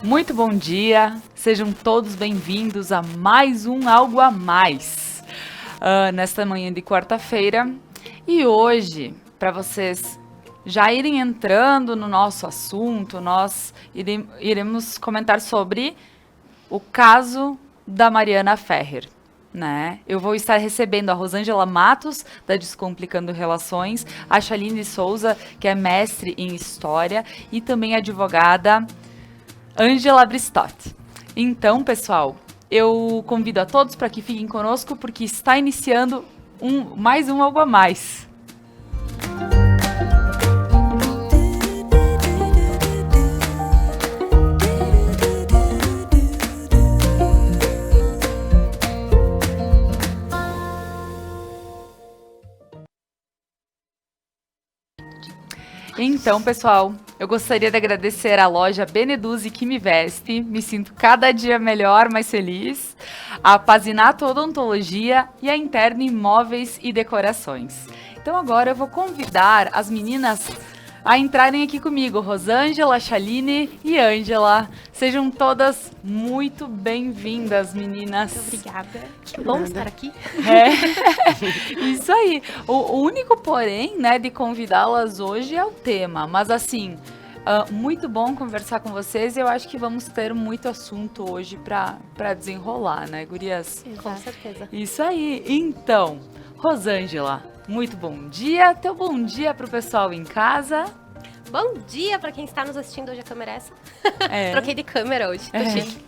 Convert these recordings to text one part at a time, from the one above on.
Muito bom dia, sejam todos bem-vindos a mais um Algo a Mais, nesta manhã de quarta-feira. E hoje, para vocês já irem entrando no nosso assunto, nós iremos comentar sobre o caso da Mariana Ferrer. Né? Eu vou estar recebendo a Rosângela Matos, da Descomplicando Relações, a Chaline Souza, que é mestre em História, e também a advogada Ângela Bristotti. Então, pessoal, eu convido a todos para que fiquem conosco, porque está iniciando mais um Algo a Mais. Então, pessoal, eu gostaria de agradecer à loja Beneduzzi que me veste, me sinto cada dia melhor, mais feliz, a Pazinato Odontologia e a Interna Imóveis e Decorações. Então agora eu vou convidar as meninas a entrarem aqui comigo, Rosângela, Chaline e Ângela. Sejam todas muito bem-vindas, meninas. Muito obrigada. Que bom estar aqui. Isso aí. O único, porém, né, de convidá-las hoje é o tema. Mas, assim, muito bom conversar com vocês. Eu acho que vamos ter muito assunto hoje para desenrolar, né, gurias? Com certeza. Isso aí. Então, Rosângela, muito bom dia. Teu bom dia pro pessoal em casa. Bom dia para quem está nos assistindo. Hoje a câmera é essa. Troquei de câmera hoje, tô chique.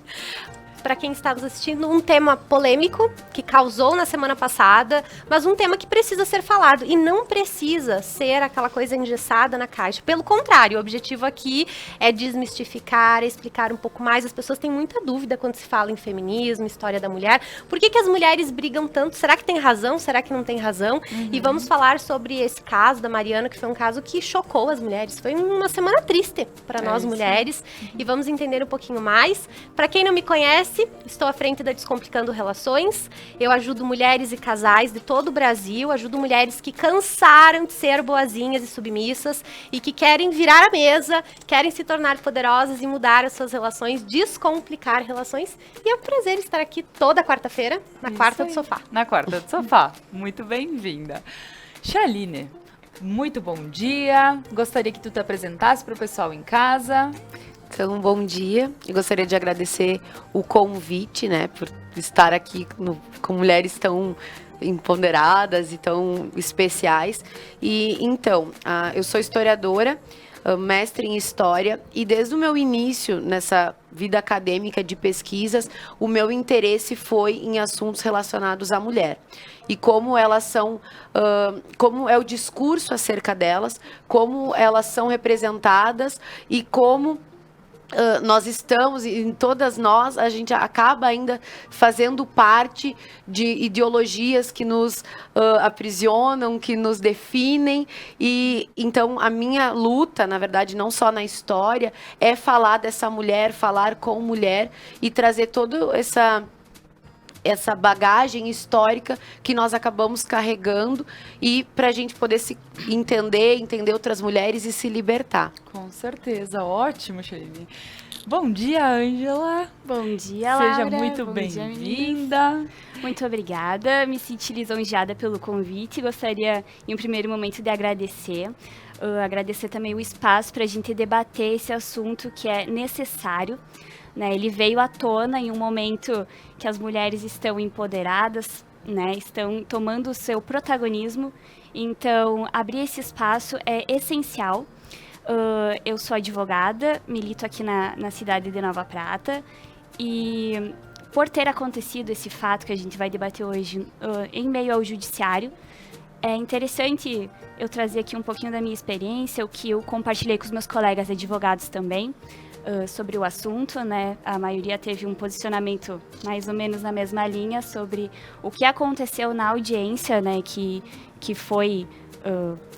Para quem está nos assistindo, um tema polêmico que causou na semana passada, mas um tema que precisa ser falado e não precisa ser aquela coisa engessada na caixa. Pelo contrário, o objetivo aqui é desmistificar, explicar um pouco mais. As pessoas têm muita dúvida quando se fala em feminismo, história da mulher. Por que as mulheres brigam tanto? Será que tem razão? Será que não tem razão? E vamos falar sobre esse caso da Mariana, que foi um caso que chocou as mulheres. Foi uma semana triste para nós mulheres. E vamos entender um pouquinho mais. Para quem não me conhece, estou à frente da Descomplicando Relações. Eu ajudo mulheres e casais de todo o Brasil, ajudo mulheres que cansaram de ser boazinhas e submissas e que querem virar a mesa, querem se tornar poderosas e mudar as suas relações, descomplicar relações. E é um prazer estar aqui toda quarta-feira, na quarta do sofá. Na quarta do sofá. Muito bem-vinda. Chaline, muito bom dia. Gostaria que tu te apresentasse para o pessoal em casa. Então, bom dia. Eu gostaria de agradecer o convite, né, por estar aqui com mulheres tão empoderadas e tão especiais. E então, eu sou historiadora, mestre em história, e desde o meu início nessa vida acadêmica de pesquisas, o meu interesse foi em assuntos relacionados à mulher. E como elas são, como é o discurso acerca delas, como elas são representadas e como nós estamos, em todas nós, a gente acaba ainda fazendo parte de ideologias que nos aprisionam, que nos definem. E então a minha luta, na verdade, não só na história, é falar dessa mulher, falar com mulher e trazer toda essa bagagem histórica que nós acabamos carregando e para a gente poder se entender outras mulheres e se libertar. Com certeza, ótimo, Chaline. Bom dia, Ângela. Bom dia, Laura. Seja muito bem-vinda. Muito obrigada, me senti lisonjeada pelo convite. Gostaria, em um primeiro momento, de agradecer. Agradecer também o espaço para a gente debater esse assunto que é necessário. Né, ele veio à tona em um momento que as mulheres estão empoderadas, né, estão tomando o seu protagonismo. Então, abrir esse espaço é essencial. Eu sou advogada, milito aqui na cidade de Nova Prata. E por ter acontecido esse fato que a gente vai debater hoje em meio ao judiciário, é interessante eu trazer aqui um pouquinho da minha experiência, o que eu compartilhei com os meus colegas advogados também, sobre o assunto, né? A maioria teve um posicionamento mais ou menos na mesma linha sobre o que aconteceu na audiência, né? Que foi,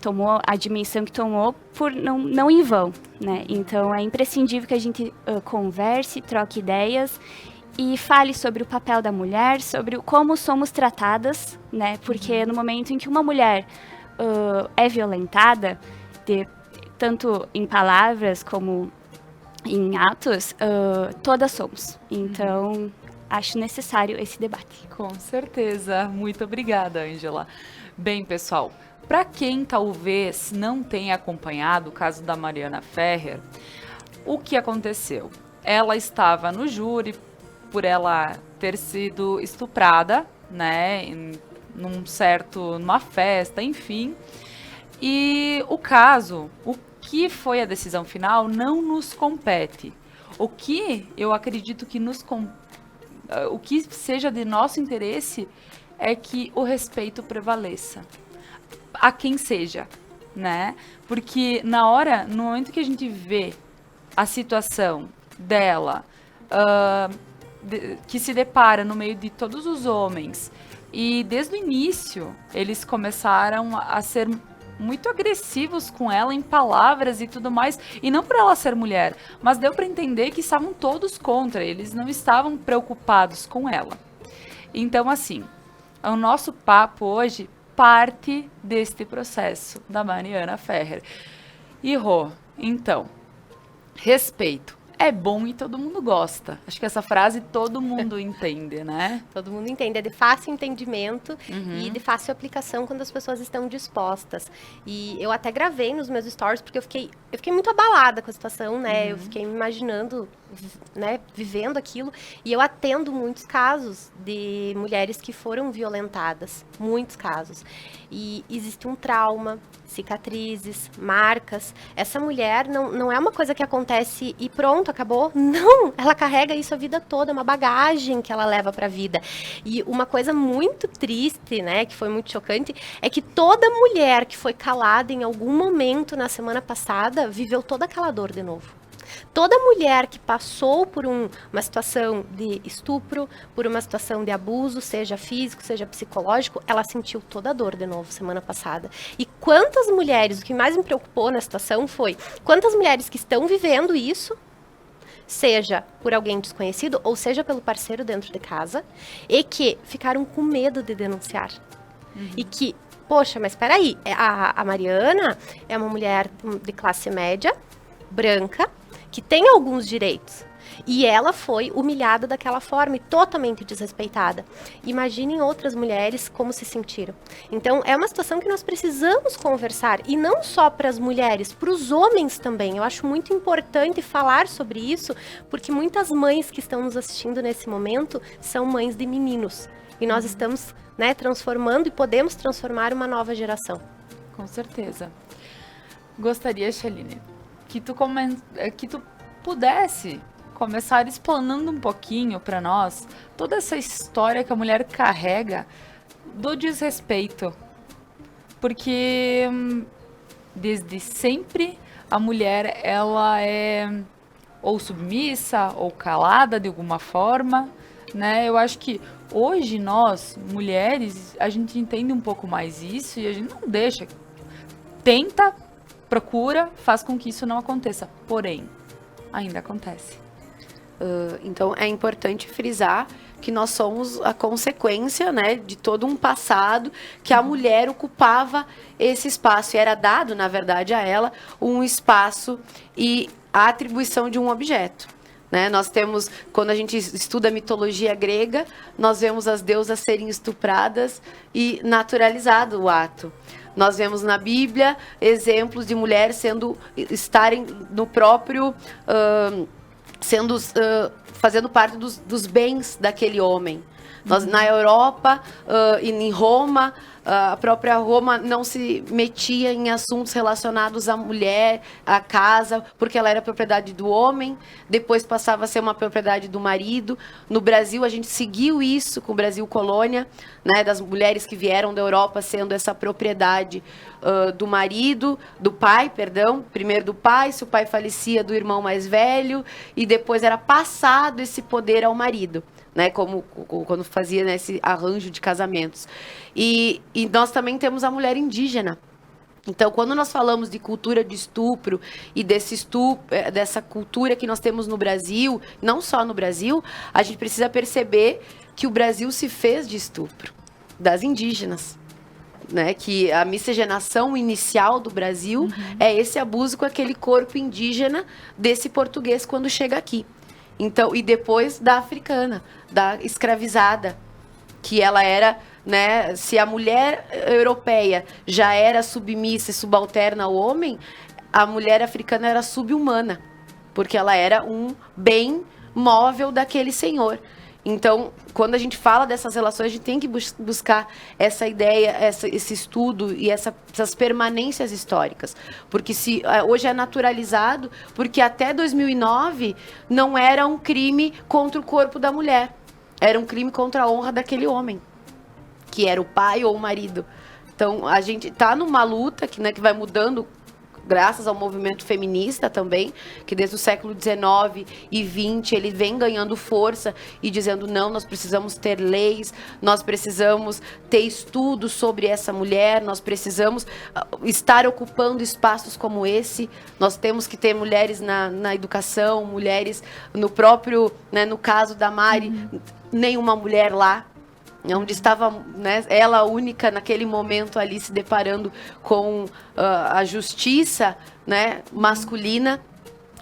tomou a dimensão que tomou por não em vão, né? Então é imprescindível que a gente converse, troque ideias e fale sobre o papel da mulher, sobre como somos tratadas, né? Porque no momento em que uma mulher é violentada, tanto em palavras como em Atos, todas somos. Então, acho necessário esse debate. Com certeza. Muito obrigada, Ângela. Bem, pessoal, para quem talvez não tenha acompanhado o caso da Mariana Ferrer, o que aconteceu? Ela estava no júri por ela ter sido estuprada, né, numa festa, enfim. E o caso, o que foi a decisão final, não nos compete. O que eu acredito que o que seja de nosso interesse é que o respeito prevaleça a quem seja, né? Porque no momento que a gente vê a situação dela, que se depara no meio de todos os homens, e desde o início eles começaram a ser muito agressivos com ela em palavras e tudo mais, e não por ela ser mulher, mas deu para entender que estavam todos contra, eles não estavam preocupados com ela. Então, assim, o nosso papo hoje parte deste processo da Mariana Ferrer. E Rô, então, respeito é bom e todo mundo gosta. Acho que essa frase todo mundo entende, né? Todo mundo entende, é de fácil entendimento e de fácil aplicação quando as pessoas estão dispostas. E eu até gravei nos meus stories, porque eu fiquei muito abalada com a situação, né? Eu fiquei me imaginando, né, vivendo aquilo. E eu atendo muitos casos de mulheres que foram violentadas, muitos casos. E existe um trauma, cicatrizes, marcas. Essa mulher não é uma coisa que acontece e pronto, acabou. Não, ela carrega isso a vida toda, é uma bagagem que ela leva para a vida. E uma coisa muito triste, né, que foi muito chocante, é que toda mulher que foi calada em algum momento na semana passada viveu toda aquela dor de novo. Toda mulher que passou por uma situação de estupro, por uma situação de abuso, seja físico, seja psicológico, ela sentiu toda a dor de novo semana passada. E quantas mulheres, o que mais me preocupou na situação foi quantas mulheres que estão vivendo isso, seja por alguém desconhecido ou seja pelo parceiro dentro de casa, e que ficaram com medo de denunciar. E que, poxa, mas peraí, a Mariana é uma mulher de classe média, branca, que tem alguns direitos. E ela foi humilhada daquela forma e totalmente desrespeitada. Imaginem outras mulheres como se sentiram. Então, é uma situação que nós precisamos conversar. E não só para as mulheres, para os homens também. Eu acho muito importante falar sobre isso, porque muitas mães que estão nos assistindo nesse momento são mães de meninos. E nós estamos, né, transformando e podemos transformar uma nova geração. Com certeza. Gostaria, Shaline, que tu pudesse começar explanando um pouquinho para nós toda essa história que a mulher carrega do desrespeito. Porque desde sempre a mulher ela é ou submissa ou calada de alguma forma, né? Eu acho que hoje nós, mulheres, a gente entende um pouco mais isso e a gente não deixa. Tenta, procura, faz com que isso não aconteça. Porém, ainda acontece. Então, é importante frisar que nós somos a consequência, né, de todo um passado que a mulher ocupava esse espaço. E era dado, na verdade, a ela um espaço e a atribuição de um objeto. Né? Nós temos, quando a gente estuda a mitologia grega, nós vemos as deusas serem estupradas e naturalizado o ato. Nós vemos na Bíblia exemplos de mulheres estarem no próprio, fazendo parte dos bens daquele homem. Nós, na Europa e em Roma, a própria Roma não se metia em assuntos relacionados à mulher, à casa, porque ela era propriedade do homem, depois passava a ser uma propriedade do marido. No Brasil, a gente seguiu isso com o Brasil colônia, né, das mulheres que vieram da Europa sendo essa propriedade do marido, do pai, primeiro do pai, se o pai falecia, do irmão mais velho, e depois era passado esse poder ao marido. Né, como quando fazia, né, esse arranjo de casamentos. E nós também temos a mulher indígena. Então, quando nós falamos de cultura de estupro e dessa cultura que nós temos no Brasil, não só no Brasil, a gente precisa perceber que o Brasil se fez de estupro das indígenas. né, que a miscigenação inicial do Brasil é esse abuso com aquele corpo indígena desse português quando chega aqui. Então, e depois da africana, da escravizada, que ela era, né, se a mulher europeia já era submissa e subalterna ao homem, a mulher africana era subhumana, porque ela era um bem móvel daquele senhor. Então, quando a gente fala dessas relações, a gente tem que buscar essa ideia, esse estudo e essas permanências históricas. Porque hoje é naturalizado, porque até 2009 não era um crime contra o corpo da mulher. Era um crime contra a honra daquele homem, que era o pai ou o marido. Então, a gente está numa luta que, né, que vai mudando, graças ao movimento feminista também, que desde o século XIX e XX ele vem ganhando força e dizendo, não, nós precisamos ter leis, nós precisamos ter estudos sobre essa mulher, nós precisamos estar ocupando espaços como esse, nós temos que ter mulheres na educação, mulheres no próprio, né, no caso da Mari, nenhuma mulher lá, onde estava, né, ela única naquele momento ali se deparando com a justiça, né, masculina.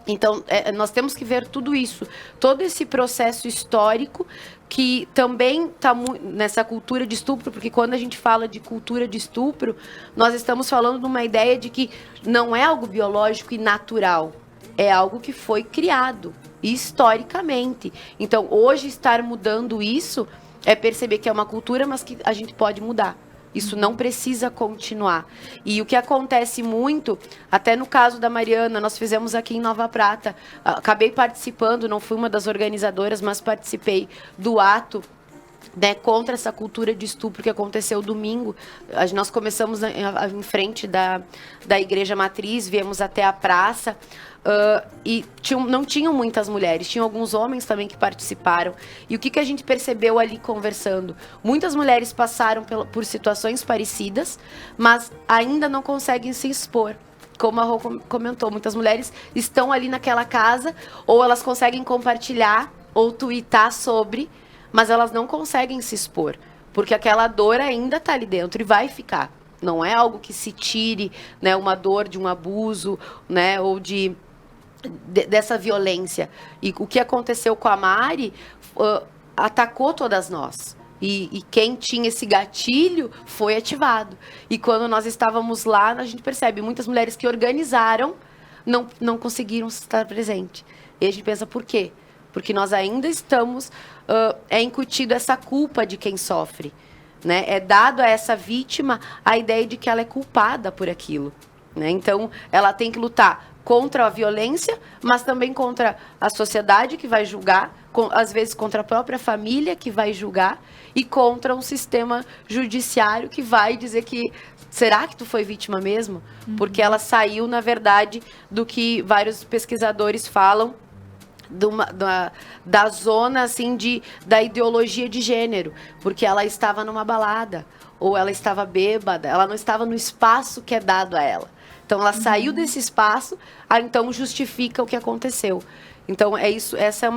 Então, nós temos que ver tudo isso, todo esse processo histórico que também está nessa cultura de estupro, porque quando a gente fala de cultura de estupro, nós estamos falando de uma ideia de que não é algo biológico e natural, é algo que foi criado historicamente. Então, hoje estar mudando isso é perceber que é uma cultura, mas que a gente pode mudar. Isso não precisa continuar. E o que acontece muito, até no caso da Mariana, nós fizemos aqui em Nova Prata, acabei participando, não fui uma das organizadoras, mas participei do ato, né, contra essa cultura de estupro que aconteceu domingo. Nós começamos em frente da Igreja Matriz, viemos até a praça, e não tinham muitas mulheres, tinham alguns homens também que participaram. E o que a gente percebeu ali conversando? Muitas mulheres passaram por situações parecidas, mas ainda não conseguem se expor. Como a Rô comentou, muitas mulheres estão ali naquela casa, ou elas conseguem compartilhar ou tuitar sobre, mas elas não conseguem se expor, porque aquela dor ainda está ali dentro e vai ficar. Não é algo que se tire, né, uma dor de um abuso, né, ou dessa violência. E o que aconteceu com a Mari atacou todas nós. E quem tinha esse gatilho foi ativado. E quando nós estávamos lá, a gente percebe muitas mulheres que organizaram não conseguiram estar presentes. E a gente pensa, por quê? Porque nós ainda estamos... é incutido essa culpa de quem sofre, né? É dado a essa vítima a ideia de que ela é culpada por aquilo, né? Então, ela tem que lutar contra a violência, mas também contra a sociedade que vai julgar, às vezes contra a própria família que vai julgar e contra um sistema judiciário que vai dizer que será que tu foi vítima mesmo? Porque ela saiu, na verdade, do que vários pesquisadores falam, da zona assim da ideologia de gênero, porque ela estava numa balada, ou ela estava bêbada, ela não estava no espaço que é dado a ela. Então ela saiu desse espaço, então justifica o que aconteceu. Então é isso, essa é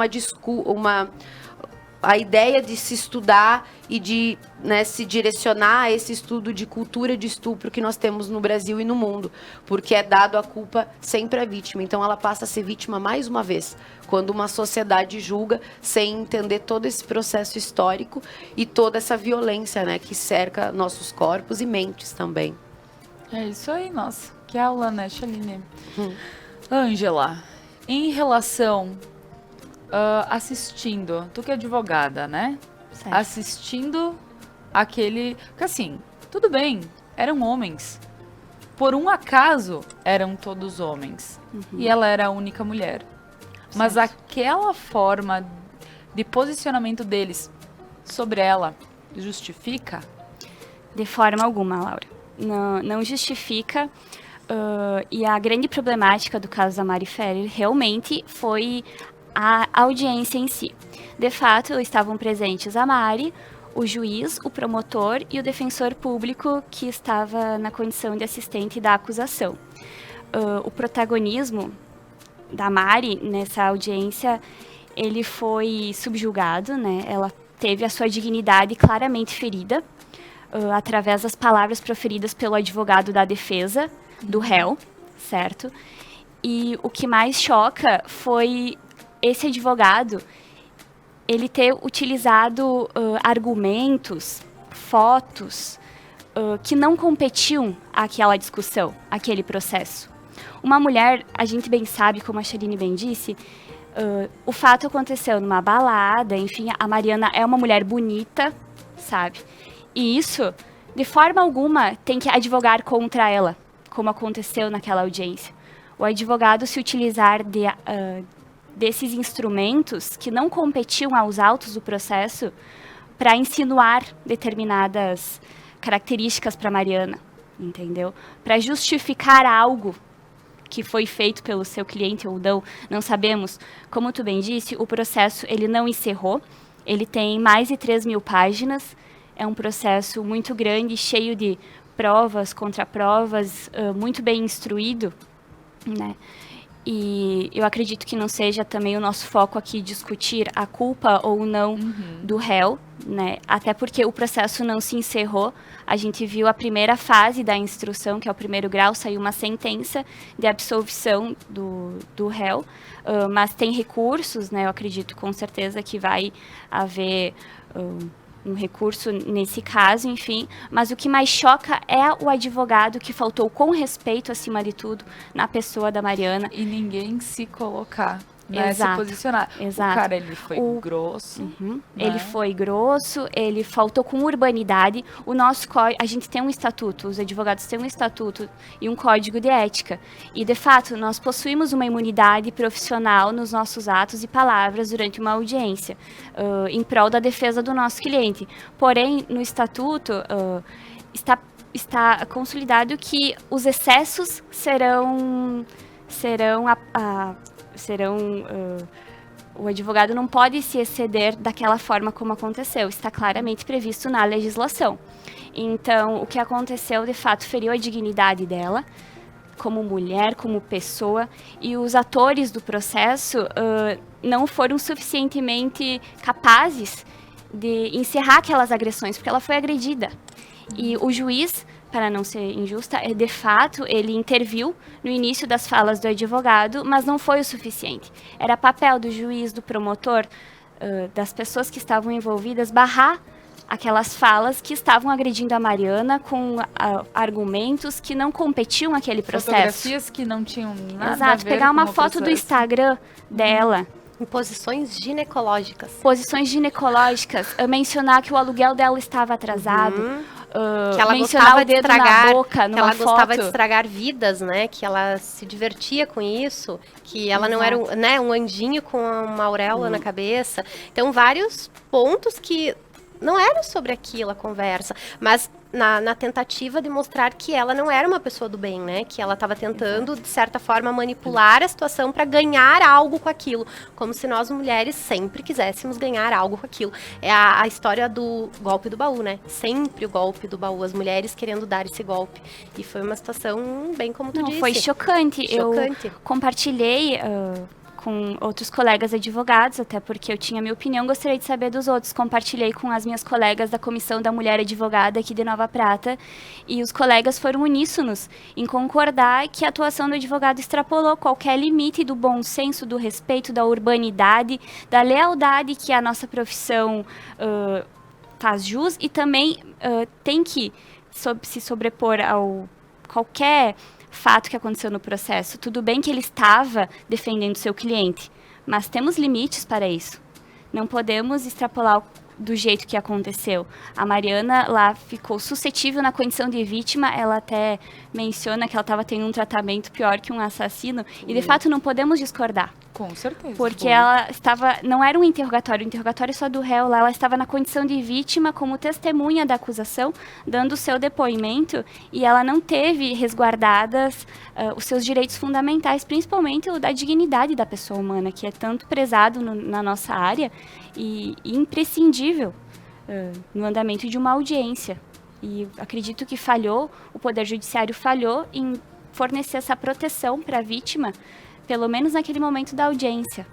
a ideia de se estudar e de, né, se direcionar a esse estudo de cultura de estupro que nós temos no Brasil e no mundo, porque é dado a culpa sempre à vítima. Então ela passa a ser vítima mais uma vez, quando uma sociedade julga sem entender todo esse processo histórico e toda essa violência, né, que cerca nossos corpos e mentes também. É isso aí, nossa. Que aula, né, Chaline? Ângela, em relação... assistindo, tu que é advogada, né? Certo. Assistindo aquele... Porque assim, tudo bem, eram homens. Por um acaso, eram todos homens. E ela era a única mulher. Mas Certo. aquela forma de posicionamento deles sobre ela justifica? De forma alguma, Laura. Não justifica. E a grande problemática do caso da Mari Ferrer realmente foi a audiência em si. De fato, estavam presentes a Mari, o juiz, o promotor e o defensor público que estava na condição de assistente da acusação. O protagonismo da Mari nessa audiência, ele foi subjugado, né? Ela teve a sua dignidade claramente ferida. através das palavras proferidas pelo advogado da defesa do réu, certo? E o que mais choca foi esse advogado, ele ter utilizado argumentos, fotos, que não competiam àquela discussão, àquele processo. Uma mulher, a gente bem sabe, como a Chaline bem disse, o fato aconteceu numa balada, enfim, a Mariana é uma mulher bonita, sabe? E isso, de forma alguma, tem que advogar contra ela, como aconteceu naquela audiência. O advogado se utilizar desses instrumentos que não competiam aos autos do processo para insinuar determinadas características para Mariana, entendeu? Para justificar algo que foi feito pelo seu cliente ou não sabemos. Como tu bem disse, o processo ele não encerrou, ele tem mais de 3.000 páginas, é um processo muito grande, cheio de provas, contraprovas, muito bem instruído, né? E eu acredito que não seja também o nosso foco aqui discutir a culpa ou não do réu, né? Até porque o processo não se encerrou. A gente viu a primeira fase da instrução, que é o primeiro grau, saiu uma sentença de absolvição do réu, mas tem recursos, né? Eu acredito com certeza que vai haver um recurso nesse caso, enfim. Mas o que mais choca é o advogado que faltou com respeito, acima de tudo, na pessoa da Mariana. E ninguém se colocar, né? Exato. Se posicionar. Exato. O cara, ele foi grosso. Né? Ele foi grosso, ele faltou com urbanidade. O nosso a gente tem um estatuto, os advogados têm um estatuto e um código de ética. E, de fato, nós possuímos uma imunidade profissional nos nossos atos e palavras durante uma audiência, em prol da defesa do nosso cliente. Porém, no estatuto, está consolidado que os excessos serão o advogado não pode se exceder daquela forma como aconteceu. Está claramente previsto na legislação. Então, o que aconteceu, de fato, feriu a dignidade dela, como mulher, como pessoa, e os atores do processo não foram suficientemente capazes de encerrar aquelas agressões, porque ela foi agredida. E o juiz, para não ser injusta, de fato, ele interviu no início das falas do advogado, mas não foi o suficiente. Era papel do juiz, do promotor, das pessoas que estavam envolvidas, barrar aquelas falas que estavam agredindo a Mariana com argumentos que não competiam àquele processo. Fotografias que não tinham nada Exato, a ver pegar uma com o foto processo. do Instagram dela. Em posições ginecológicas. Posições ginecológicas, mencionar que o aluguel dela estava atrasado, que ela mencionar gostava o dedo de estragar, na boca, numa ela foto. gostava de estragar vidas, né? Que ela se divertia com isso, que ela não era um anjinho com uma auréola na cabeça. Então, vários pontos que não eram sobre aquilo a conversa, mas na tentativa de mostrar que ela não era uma pessoa do bem, né? Que ela estava tentando, de certa forma, manipular a situação para ganhar algo com aquilo. Como se nós, mulheres, sempre quiséssemos ganhar algo com aquilo. É a história do golpe do baú, né? Sempre o golpe do baú, as mulheres querendo dar esse golpe. E foi uma situação bem como tu disse. Foi chocante. Chocante. Eu compartilhei com outros colegas advogados, até porque eu tinha minha opinião, gostaria de saber dos outros. Compartilhei com as minhas colegas da Comissão da Mulher Advogada aqui de Nova Prata, e os colegas foram uníssonos em concordar que a atuação do advogado extrapolou qualquer limite do bom senso, do respeito, da urbanidade, da lealdade que a nossa profissão faz jus, e também tem que se sobrepor ao qualquer fato que aconteceu no processo. Tudo bem que ele estava defendendo seu cliente, mas temos limites para isso. Não podemos extrapolar do jeito que aconteceu. A Mariana lá ficou suscetível na condição de vítima, ela até menciona que ela estava tendo um tratamento pior que um assassino, e de fato não podemos discordar. Com certeza. Porque ela estava, não era um interrogatório só do réu lá, ela estava na condição de vítima como testemunha da acusação, dando o seu depoimento, e ela não teve resguardadas os seus direitos fundamentais, principalmente o da dignidade da pessoa humana, que é tanto prezado na nossa área e imprescindível no andamento de uma audiência. E acredito que o Poder Judiciário falhou em fornecer essa proteção para a vítima, pelo menos naquele momento da audiência.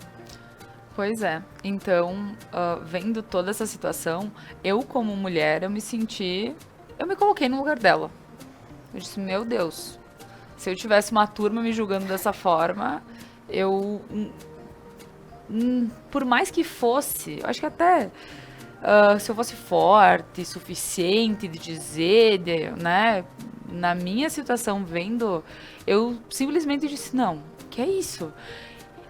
Pois é. Então, vendo toda essa situação, eu como mulher, eu me senti eu me coloquei no lugar dela. Eu disse, meu Deus, se eu tivesse uma turma me julgando dessa forma, eu... por mais que fosse, eu acho que até se eu fosse forte, suficiente de dizer, né, na minha situação vendo, eu simplesmente disse, não, que é isso?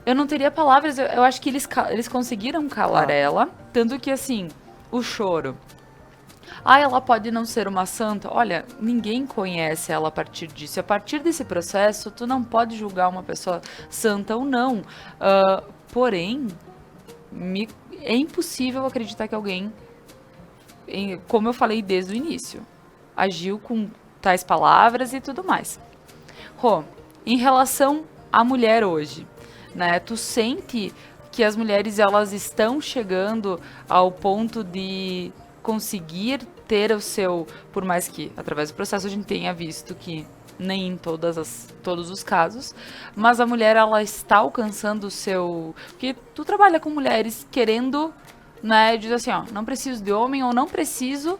Eu não teria palavras, eu acho que eles conseguiram calar ela, tanto que assim, o choro... ela pode não ser uma santa. Olha, ninguém conhece ela a partir disso. A partir desse processo, tu não pode julgar uma pessoa santa ou não. Porém, é impossível acreditar que alguém, como eu falei desde o início, agiu com tais palavras e tudo mais. Rô, em relação à mulher hoje, né? Tu sente que as mulheres elas estão chegando ao ponto de conseguir ter o seu, por mais que através do processo a gente tenha visto que nem em todos os casos, mas a mulher ela está alcançando o seu, porque tu trabalha com mulheres querendo, né, diz assim, ó, não preciso de homem ou não preciso,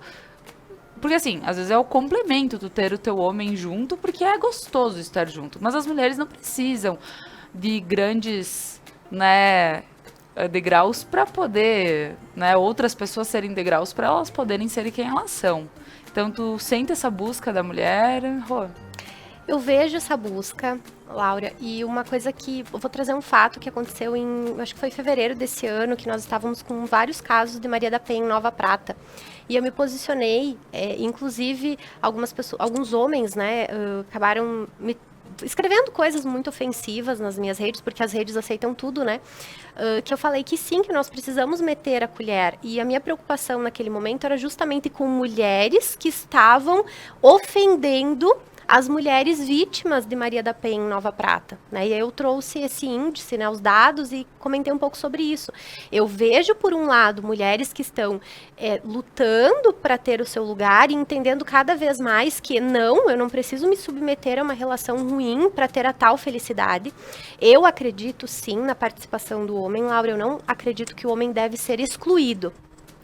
porque assim, às vezes é o complemento tu ter o teu homem junto, porque é gostoso estar junto, mas as mulheres não precisam de grandes, né, degraus para poder, né, outras pessoas serem degraus para elas poderem ser quem elas são. Então, tu sente essa busca da mulher, Rô? Eu vejo essa busca, Laura, e uma coisa que... Eu vou trazer um fato que aconteceu acho que foi em fevereiro desse ano, que nós estávamos com vários casos de Maria da Penha em Nova Prata. E eu me posicionei, inclusive, alguns homens, né, acabaram me escrevendo coisas muito ofensivas nas minhas redes, porque as redes aceitam tudo, né? Que eu falei que sim, que nós precisamos meter a colher. E a minha preocupação naquele momento era justamente com mulheres que estavam ofendendo as mulheres vítimas de Maria da Penha em Nova Prata, né? E aí eu trouxe esse índice, né, os dados, e comentei um pouco sobre isso. Eu vejo, por um lado, mulheres que estão lutando para ter o seu lugar e entendendo cada vez mais que não, eu não preciso me submeter a uma relação ruim para ter a tal felicidade. Eu acredito, sim, na participação do homem, Laura, eu não acredito que o homem deve ser excluído.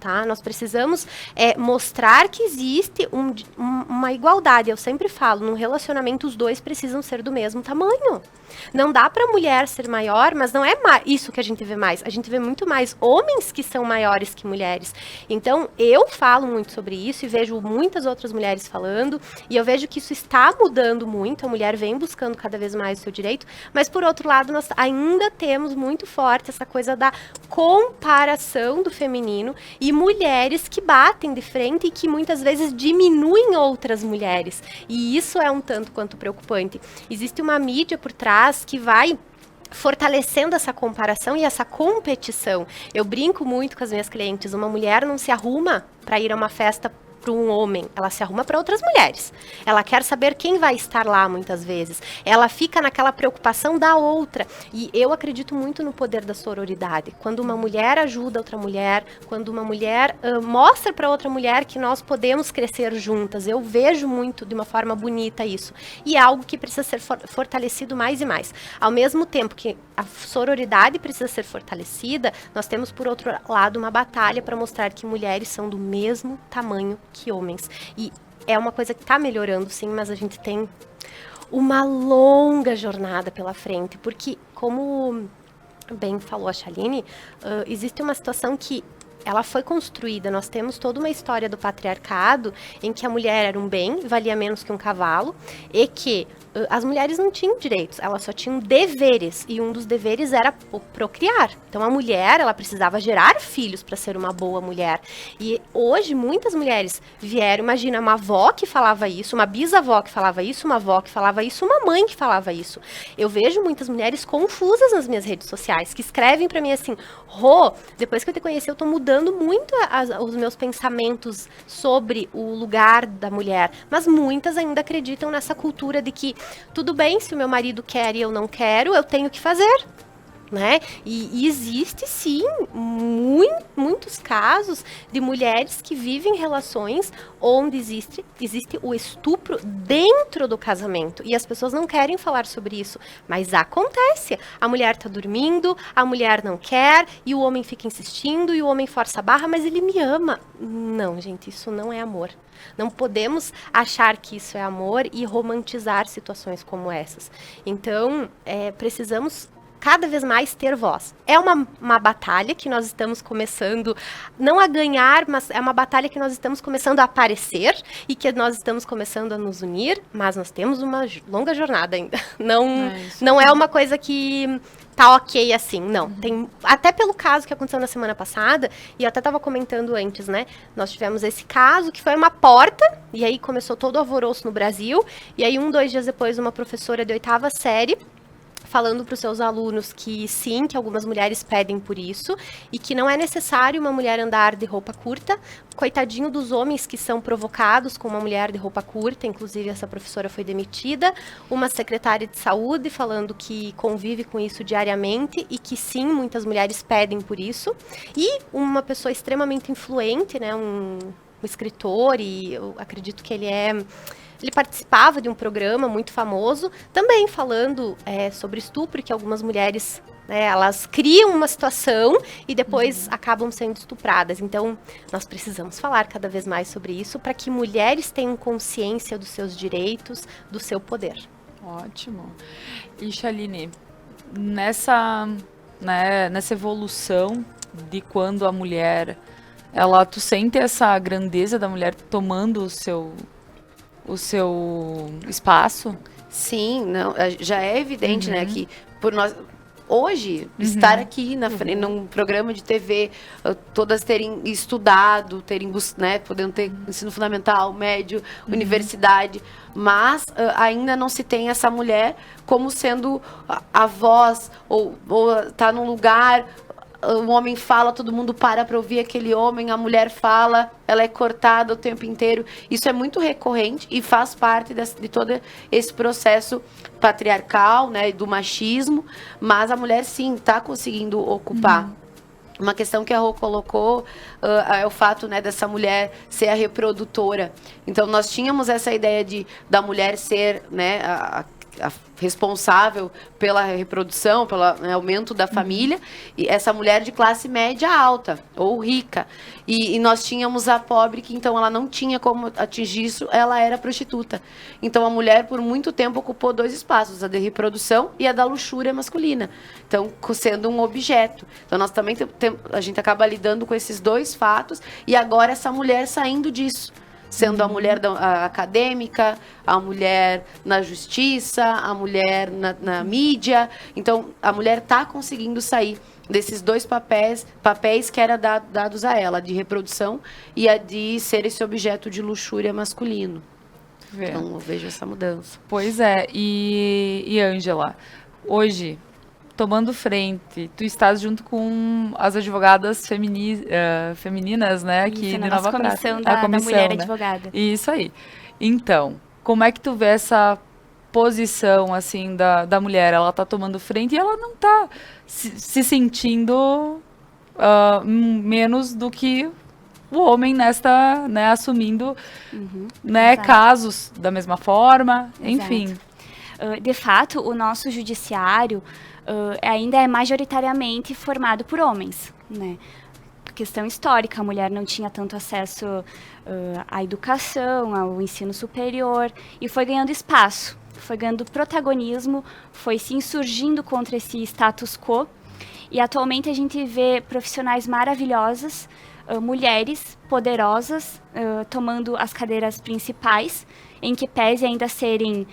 Tá? Nós precisamos mostrar que existe uma igualdade. Eu sempre falo, num relacionamento os dois precisam ser do mesmo tamanho. Não dá para a mulher ser maior, mas não é isso que a gente vê mais. A gente vê muito mais homens que são maiores que mulheres. Então, eu falo muito sobre isso e vejo muitas outras mulheres falando, e eu vejo que isso está mudando muito, a mulher vem buscando cada vez mais o seu direito, mas por outro lado, nós ainda temos muito forte essa coisa da comparação do feminino e mulheres que batem de frente e que muitas vezes diminuem outras mulheres. E isso é um tanto quanto preocupante. Existe uma mídia por trás que vai fortalecendo essa comparação e essa competição. Eu brinco muito com as minhas clientes, uma mulher não se arruma para ir a uma festa para um homem, ela se arruma para outras mulheres. Ela quer saber quem vai estar lá muitas vezes. Ela fica naquela preocupação da outra. E eu acredito muito no poder da sororidade. Quando uma mulher ajuda outra mulher, quando uma mulher mostra para outra mulher que nós podemos crescer juntas. Eu vejo muito de uma forma bonita isso. E é algo que precisa ser fortalecido mais e mais. Ao mesmo tempo que a sororidade precisa ser fortalecida, nós temos, por outro lado, uma batalha para mostrar que mulheres são do mesmo tamanho que homens. E é uma coisa que está melhorando, sim, mas a gente tem uma longa jornada pela frente, porque, como bem falou a Chaline, existe uma situação que ela foi construída, nós temos toda uma história do patriarcado, em que a mulher era um bem, valia menos que um cavalo, e que as mulheres não tinham direitos, elas só tinham deveres, e um dos deveres era procriar. Então a mulher, ela precisava gerar filhos para ser uma boa mulher. E hoje muitas mulheres vieram, imagina, uma avó que falava isso, uma bisavó que falava isso, uma avó que falava isso, uma mãe que falava isso. Eu vejo muitas mulheres confusas nas minhas redes sociais, que escrevem para mim assim, Rô, depois que eu te conheci, eu tô mudando muito os meus pensamentos sobre o lugar da mulher, mas muitas ainda acreditam nessa cultura de que tudo bem, se o meu marido quer e eu não quero, eu tenho que fazer. né? E existe, sim, muitos casos de mulheres que vivem relações onde existe o estupro dentro do casamento. E as pessoas não querem falar sobre isso, mas acontece. A mulher tá dormindo, a mulher não quer, e o homem fica insistindo, e o homem força a barra, mas ele me ama. Não, gente, isso não é amor. Não podemos achar que isso é amor e romantizar situações como essas. Então, precisamos cada vez mais ter voz. É uma batalha que nós estamos começando, não a ganhar, mas é uma batalha que nós estamos começando a aparecer e que nós estamos começando a nos unir, mas nós temos uma longa jornada ainda. Não é uma coisa que tá ok assim, não. Tem, até pelo caso que aconteceu na semana passada, e eu até estava comentando antes, né? Nós tivemos esse caso que foi uma porta, e aí começou todo o alvoroço no Brasil, e aí 2 dias depois uma professora de 8ª série falando para os seus alunos que sim, que algumas mulheres pedem por isso, e que não é necessário uma mulher andar de roupa curta. Coitadinho dos homens que são provocados com uma mulher de roupa curta, inclusive essa professora foi demitida. Uma secretária de saúde falando que convive com isso diariamente e que sim, muitas mulheres pedem por isso. E uma pessoa extremamente influente, né, um escritor, e eu acredito que ele participava de um programa muito famoso, também falando sobre estupro, que algumas mulheres, né, elas criam uma situação e depois acabam sendo estupradas. Então, nós precisamos falar cada vez mais sobre isso para que mulheres tenham consciência dos seus direitos, do seu poder. Ótimo. E, Chaline, nessa evolução de quando a mulher, tu sente essa grandeza da mulher tomando o seu espaço? Sim, não, já é evidente, né, que por nós hoje estar aqui na frente num programa de TV, todas terem estudado, né, podendo ter ensino fundamental, médio, universidade, mas ainda não se tem essa mulher como sendo a voz ou tá num lugar. O homem fala, todo mundo para ouvir aquele homem, a mulher fala, ela é cortada o tempo inteiro. Isso é muito recorrente e faz parte de todo esse processo patriarcal, né, do machismo, mas a mulher sim está conseguindo ocupar. Uma questão que a Rô colocou é o fato, né, dessa mulher ser a reprodutora. Então, nós tínhamos essa ideia da mulher ser, né, a responsável pela reprodução, pelo aumento da família, e essa mulher de classe média alta ou rica. E nós tínhamos a pobre que, então, ela não tinha como atingir isso, ela era prostituta. Então, a mulher, por muito tempo, ocupou 2 espaços, a de reprodução e a da luxúria masculina. Então, sendo um objeto. Então, nós também a gente acaba lidando com esses 2 fatos, e agora essa mulher saindo disso. Sendo a mulher acadêmica, a mulher na justiça, a mulher na mídia. Então, a mulher está conseguindo sair desses 2 papéis que eram dados a ela, de reprodução e a de ser esse objeto de luxúria masculino. Então, eu vejo essa mudança. Pois é. E Ângela, hoje, tomando frente, tu estás junto com as advogadas femininas, né, aqui de Nova Prata. A comissão da mulher, né? Advogada. Isso aí. Então, como é que tu vê essa posição, assim, da mulher? Ela tá tomando frente e ela não tá se sentindo menos do que o homem né, assumindo, né, casos da mesma forma, enfim. De fato, o nosso judiciário ainda é majoritariamente formado por homens, né? Questão histórica, a mulher não tinha tanto acesso à educação, ao ensino superior, e foi ganhando espaço, foi ganhando protagonismo, foi se insurgindo contra esse status quo, e atualmente a gente vê profissionais maravilhosas, mulheres poderosas, tomando as cadeiras principais, em que pese ainda serem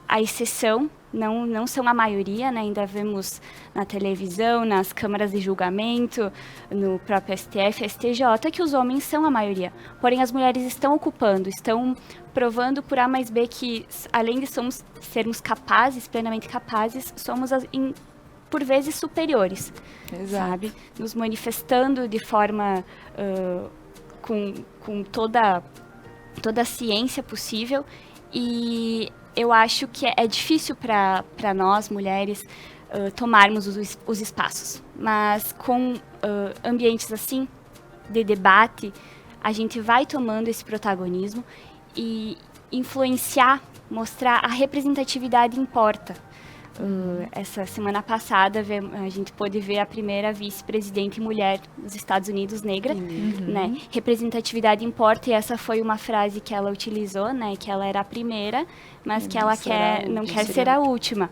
a exceção, não são a maioria, né? Ainda vemos na televisão, nas câmaras de julgamento, no próprio STF, STJ, que os homens são a maioria. Porém, as mulheres estão ocupando, estão provando por A mais B que, além de sermos capazes, plenamente capazes, somos, por vezes, superiores. Exato. Sabe? Nos manifestando de forma com toda a ciência possível. E eu acho que é difícil para nós, mulheres, tomarmos os espaços. Mas com ambientes assim, de debate, a gente vai tomando esse protagonismo e influenciar, mostrar a representatividade importa. Essa semana passada a gente pôde ver a primeira vice-presidente mulher dos Estados Unidos, negra, né? Representatividade importa, e essa foi uma frase que ela utilizou, né? Que ela era a primeira, mas que ela não quer ser a última.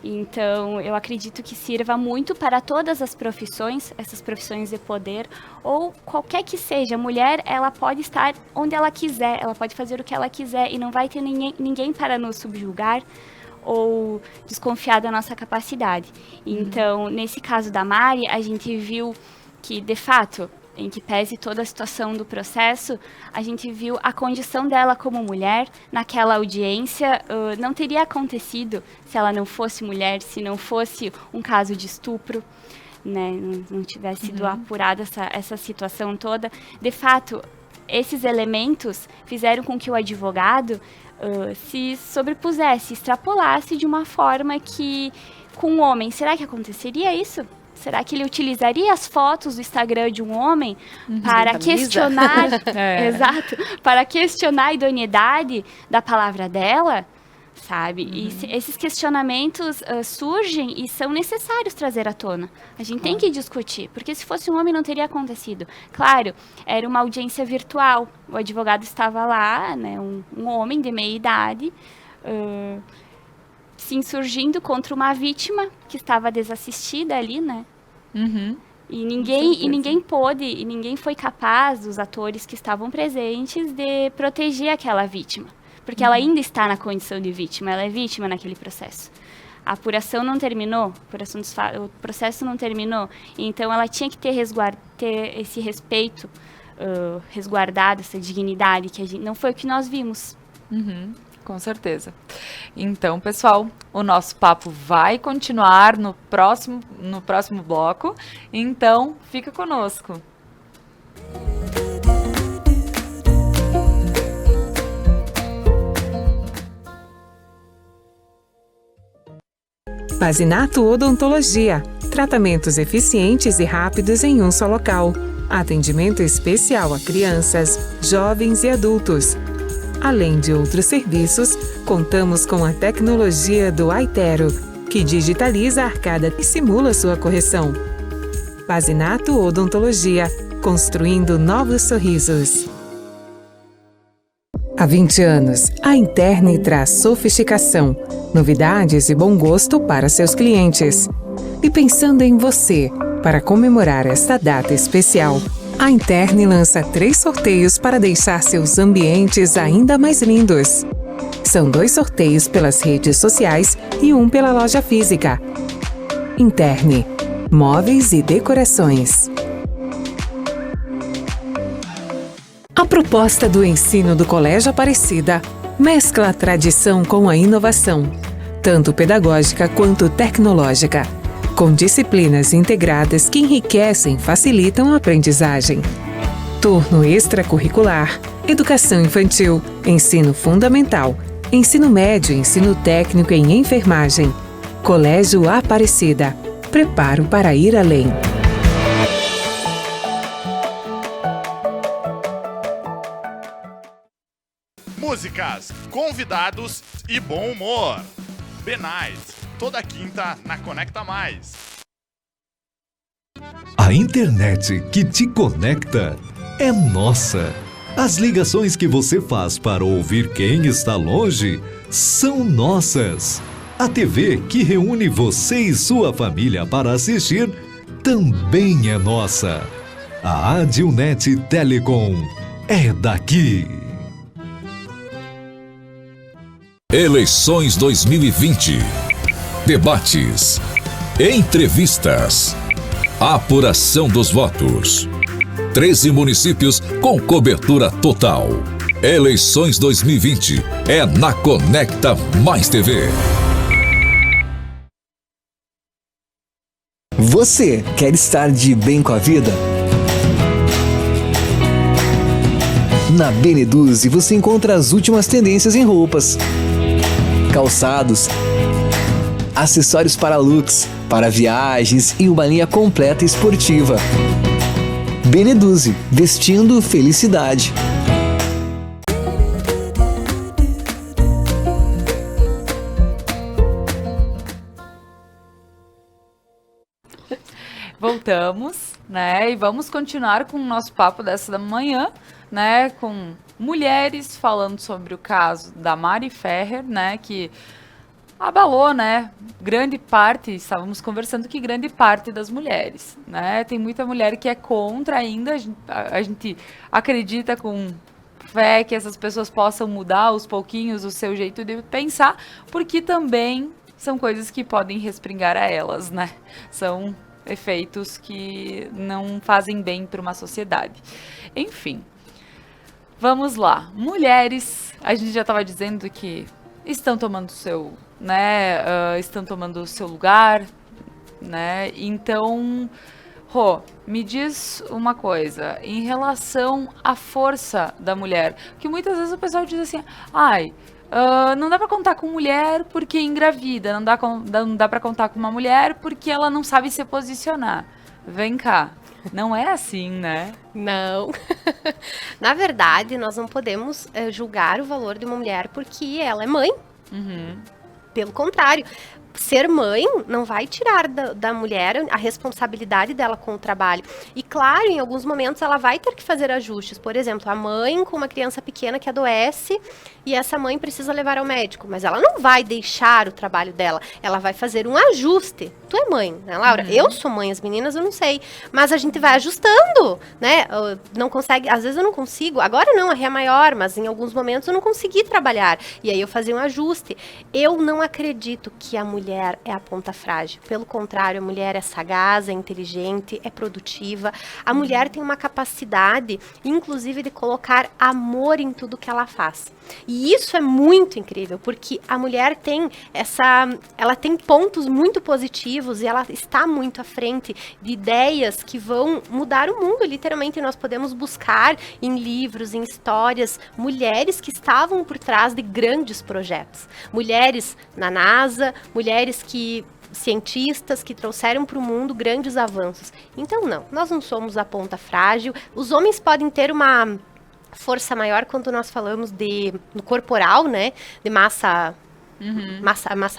Então, eu acredito que sirva muito para todas as profissões, essas profissões de poder, ou qualquer que seja. A mulher, ela pode estar onde ela quiser, ela pode fazer o que ela quiser, e não vai ter ninguém para nos subjugar ou desconfiar da nossa capacidade. Então, nesse caso da Mari, a gente viu que, de fato, em que pese toda a situação do processo, a gente viu a condição dela como mulher naquela audiência. Não teria acontecido se ela não fosse mulher, se não fosse um caso de estupro, né? Não tivesse sido apurada essa situação toda. De fato, esses elementos fizeram com que o advogado se sobrepusesse, extrapolasse de uma forma que, com o homem, será que aconteceria isso? Será que ele utilizaria as fotos do Instagram de um homem para questionar, exato, para questionar a idoneidade da palavra dela, sabe? E esses questionamentos surgem e são necessários trazer à tona. A gente tem que discutir, porque se fosse um homem não teria acontecido. Claro, era uma audiência virtual, o advogado estava lá, né, um homem de meia idade, se insurgindo contra uma vítima que estava desassistida ali, né? E ninguém foi capaz, dos atores que estavam presentes, de proteger aquela vítima. Porque ela ainda está na condição de vítima, ela é vítima naquele processo. A apuração não terminou, o processo não terminou, então ela tinha que ter esse respeito resguardado, essa dignidade, que não foi o que nós vimos. Com certeza. Então, pessoal, o nosso papo vai continuar no próximo bloco. Então, fica conosco. Pazinato Odontologia. Tratamentos eficientes e rápidos em um só local. Atendimento especial a crianças, jovens e adultos. Além de outros serviços, contamos com a tecnologia do Aitero, que digitaliza a arcada e simula sua correção. Pazinato Odontologia, construindo novos sorrisos. Há 20 anos, a Interne traz sofisticação, novidades e bom gosto para seus clientes. E pensando em você, para comemorar esta data especial, a Interne lança 3 sorteios para deixar seus ambientes ainda mais lindos. São 2 sorteios pelas redes sociais e 1 pela loja física. Interne, móveis e decorações. A proposta do ensino do Colégio Aparecida mescla a tradição com a inovação, tanto pedagógica quanto tecnológica, com disciplinas integradas que enriquecem e facilitam a aprendizagem. Turno extracurricular, educação infantil, ensino fundamental, ensino médio, ensino técnico em enfermagem. Colégio Aparecida. Preparo para ir além. Músicas, convidados e bom humor. Benais, toda quinta na Conecta Mais. A internet que te conecta é nossa. As ligações que você faz para ouvir quem está longe são nossas. A TV que reúne você e sua família para assistir também é nossa. A Adilnet Telecom é daqui. Eleições 2020. Debates. Entrevistas. Apuração dos votos. 13 municípios com cobertura total. Eleições 2020 é na Conecta Mais TV. Você quer estar de bem com a vida? Na Beneduzzi você encontra as últimas tendências em roupas, calçados, acessórios para looks, para viagens e uma linha completa esportiva. Beneduze, vestindo felicidade. Voltamos, né? E vamos continuar com o nosso papo dessa manhã, né? Com mulheres falando sobre o caso da Mari Ferrer, né? Que abalou, né? Grande parte, estávamos conversando que grande parte das mulheres, né? Tem muita mulher que é contra ainda, a gente acredita com fé que essas pessoas possam mudar aos pouquinhos o seu jeito de pensar, porque também são coisas que podem respingar a elas, né? São efeitos que não fazem bem para uma sociedade. Enfim, vamos lá. Mulheres, a gente já estava dizendo que estão tomando seu, né? Estão tomando o seu lugar, né? Então, Rô, me diz uma coisa em relação à força da mulher, que muitas vezes o pessoal diz assim, não dá pra contar com mulher porque engravida, não dá pra contar com uma mulher porque ela não sabe se posicionar. Vem cá, não é assim, né? Não. Na verdade, nós não podemos julgar o valor de uma mulher porque ela é mãe. Uhum. Pelo contrário, ser mãe não vai tirar da mulher a responsabilidade dela com o trabalho. E claro, em alguns momentos ela vai ter que fazer ajustes. Por exemplo, a mãe com uma criança pequena que adoece e essa mãe precisa levar ao médico. Mas ela não vai deixar o trabalho dela. Ela vai fazer um ajuste. Tu é mãe, né, Laura? Eu sou mãe, as meninas eu não sei. Mas a gente vai ajustando, né? Não consegue, às vezes eu não consigo. Agora não, a Rê é maior, mas em alguns momentos eu não consegui trabalhar. E aí eu fazia um ajuste. Eu não acredito que a mulher é a ponta frágil. Pelo contrário, a mulher é sagaz, é inteligente, é produtiva. A mulher tem uma capacidade, inclusive, de colocar amor em tudo que ela faz. E isso é muito incrível, porque a mulher tem ela tem pontos muito positivos e ela está muito à frente de ideias que vão mudar o mundo, literalmente. Nós podemos buscar em livros, em histórias, mulheres que estavam por trás de grandes projetos. Mulheres na NASA, mulheres cientistas que trouxeram para o mundo grandes avanços. Então, não, nós não somos a ponta frágil. Os homens podem ter uma força maior quando nós falamos no corporal, né? De massa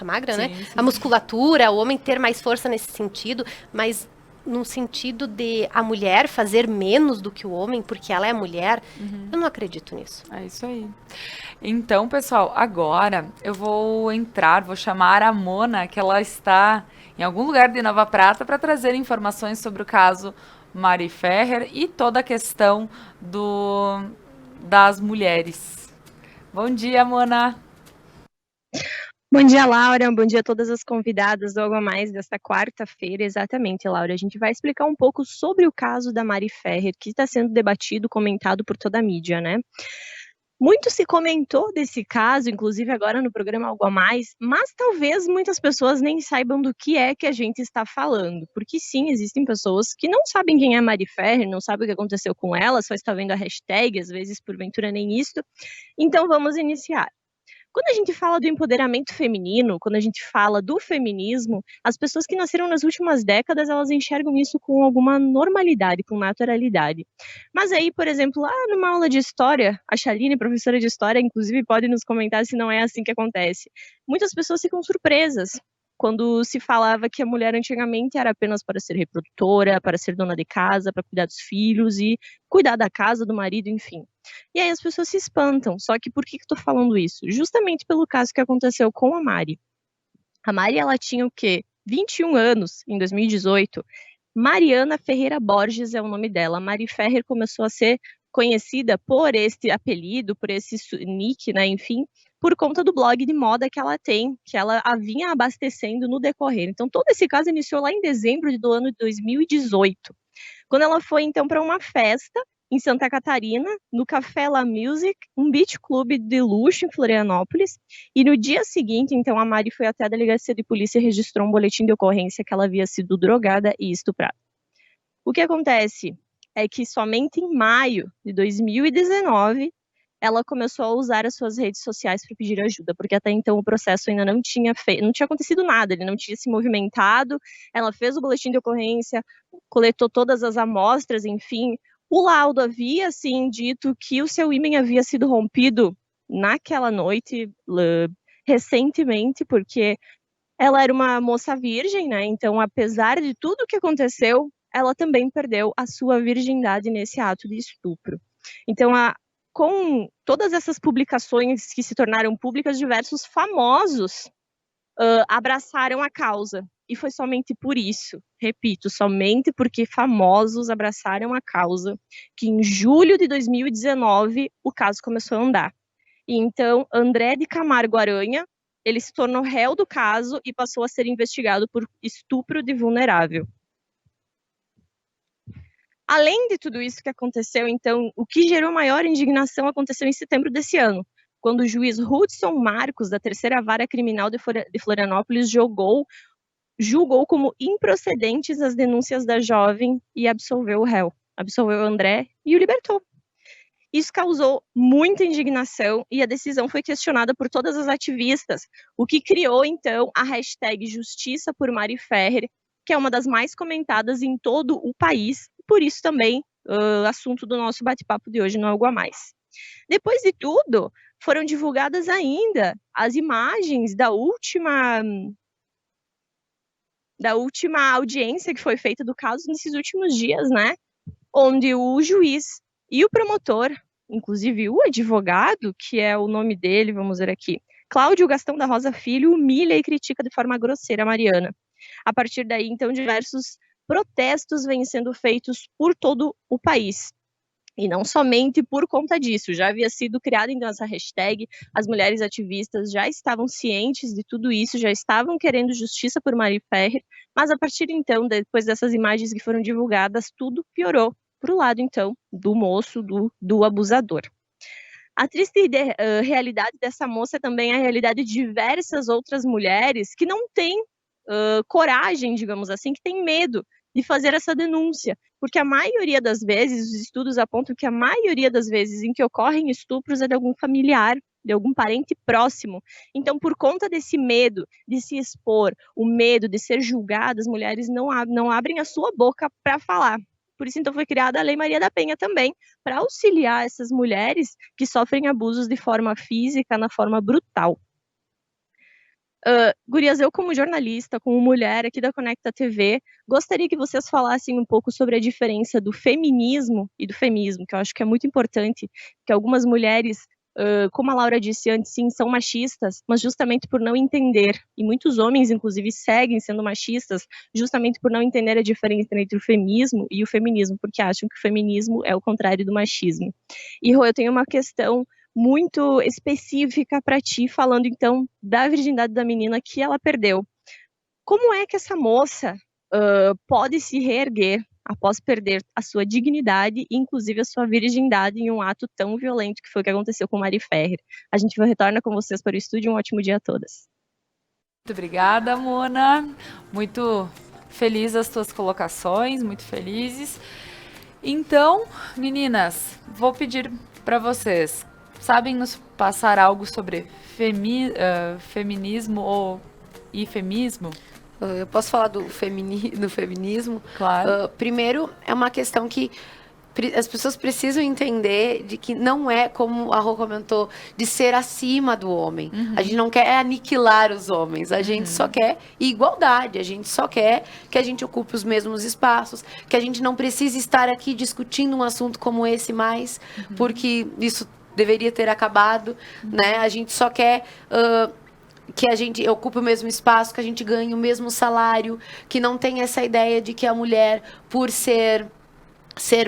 magra, né? Sim. A musculatura, o homem ter mais força nesse sentido, mas no sentido de a mulher fazer menos do que o homem porque ela é mulher, eu não acredito nisso. É isso aí. Então, pessoal, agora eu vou chamar a Mona, que ela está em algum lugar de Nova Prata, para trazer informações sobre o caso Mari Ferrer e toda a questão das mulheres. Bom dia, Mona. Bom dia, Laura. Bom dia a todas as convidadas do Algo a Mais desta quarta-feira. Exatamente, Laura. A gente vai explicar um pouco sobre o caso da Mari Ferrer, que está sendo debatido, comentado por toda a mídia, né? Muito se comentou desse caso, inclusive agora no programa Algo a Mais, mas talvez muitas pessoas nem saibam do que é que a gente está falando. Porque sim, existem pessoas que não sabem quem é a Mari Ferrer, não sabem o que aconteceu com ela, só está vendo a hashtag, às vezes porventura nem isto. Então vamos iniciar. Quando a gente fala do empoderamento feminino, quando a gente fala do feminismo, as pessoas que nasceram nas últimas décadas, elas enxergam isso com alguma normalidade, com naturalidade. Mas aí, por exemplo, lá numa aula de história, a Chaline, professora de história, inclusive pode nos comentar se não é assim que acontece. Muitas pessoas ficam surpresas quando se falava que a mulher antigamente era apenas para ser reprodutora, para ser dona de casa, para cuidar dos filhos e cuidar da casa, do marido, enfim. E aí as pessoas se espantam. Só que por que eu tô falando isso? Justamente pelo caso que aconteceu com a Mari. A Mari, ela tinha o quê? 21 anos, em 2018. Mariana Ferreira Borges é o nome dela. Mari Ferrer começou a ser conhecida por esse apelido, por esse nick, né, enfim, por conta do blog de moda que ela tem, que ela vinha abastecendo no decorrer. Então, todo esse caso iniciou lá em dezembro do ano de 2018, quando ela foi, então, para uma festa em Santa Catarina, no Café La Music, um beach club de luxo em Florianópolis, e no dia seguinte, então, a Mari foi até a delegacia de polícia e registrou um boletim de ocorrência que ela havia sido drogada e estuprada. O que acontece é que somente em maio de 2019, ela começou a usar as suas redes sociais para pedir ajuda, porque até então o processo ainda não tinha acontecido nada, ele não tinha se movimentado. Ela fez o boletim de ocorrência, coletou todas as amostras, enfim. O laudo havia, sim, dito que o seu ímen havia sido rompido naquela noite, recentemente, porque ela era uma moça virgem, né? Então, apesar de tudo que aconteceu, ela também perdeu a sua virgindade nesse ato de estupro. Então, com todas essas publicações que se tornaram públicas, diversos famosos abraçaram a causa. E foi somente por isso, repito, somente porque famosos abraçaram a causa, que em julho de 2019 o caso começou a andar. E então, André de Camargo Aranha, ele se tornou réu do caso e passou a ser investigado por estupro de vulnerável. Além de tudo isso que aconteceu, então, o que gerou maior indignação aconteceu em setembro desse ano, quando o juiz Hudson Marcos, da Terceira Vara Criminal de Florianópolis, julgou como improcedentes as denúncias da jovem e absolveu o réu, absolveu o André e o libertou. Isso causou muita indignação e a decisão foi questionada por todas as ativistas, o que criou, então, a hashtag Justiça por Mari Ferrer, que é uma das mais comentadas em todo o país, por isso também assunto do nosso bate-papo de hoje no Algo a Mais. Depois de tudo, foram divulgadas ainda as imagens da última audiência que foi feita do caso nesses últimos dias, né? Onde o juiz e o promotor, inclusive o advogado, que é o nome dele, vamos ver aqui, Cláudio Gastão da Rosa Filho, humilha e critica de forma grosseira a Mariana. A partir daí, então, diversos protestos vêm sendo feitos por todo o país. E não somente por conta disso, já havia sido criada então essa hashtag, as mulheres ativistas já estavam cientes de tudo isso, já estavam querendo justiça por Mari Ferrer, mas a partir então, depois dessas imagens que foram divulgadas, tudo piorou para o lado então do moço, do abusador. A triste realidade dessa moça também é a realidade de diversas outras mulheres que não têm coragem, digamos assim, que têm medo de fazer essa denúncia, porque a maioria das vezes, os estudos apontam que a maioria das vezes em que ocorrem estupros é de algum familiar, de algum parente próximo. Então, por conta desse medo de se expor, o medo de ser julgada, as mulheres não abrem a sua boca para falar. Por isso, então, foi criada a Lei Maria da Penha também, para auxiliar essas mulheres que sofrem abusos de forma física, na forma brutal. Gurias, eu como jornalista, como mulher aqui da Conecta TV, gostaria que vocês falassem um pouco sobre a diferença do feminismo e do feminismo, que eu acho que é muito importante, que algumas mulheres, como a Laura disse antes, sim, são machistas, mas justamente por não entender, e muitos homens, inclusive, seguem sendo machistas, justamente por não entender a diferença entre o feminismo e o feminismo, porque acham que o feminismo é o contrário do machismo. E, Rô, eu tenho uma questão muito específica para ti, falando então da virgindade da menina que ela perdeu. Como é que essa moça pode se reerguer após perder a sua dignidade e inclusive a sua virgindade em um ato tão violento que foi o que aconteceu com Mari Ferrer? A gente retorna com vocês para o estúdio. Um ótimo dia a todas. Muito obrigada, Mona. Muito feliz as tuas colocações, muito felizes. Então, meninas, vou pedir para vocês, sabem nos passar algo sobre feminismo e feminismo? Eu posso falar do feminismo? Claro. Primeiro, é uma questão que as pessoas precisam entender de que não é, como a Rô comentou, de ser acima do homem. Uhum. A gente não quer aniquilar os homens, a gente só quer igualdade, a gente só quer que a gente ocupe os mesmos espaços, que a gente não precise estar aqui discutindo um assunto como esse mais, porque isso deveria ter acabado, né? A gente só quer que a gente ocupe o mesmo espaço, que a gente ganhe o mesmo salário, que não tem essa ideia de que a mulher, por ser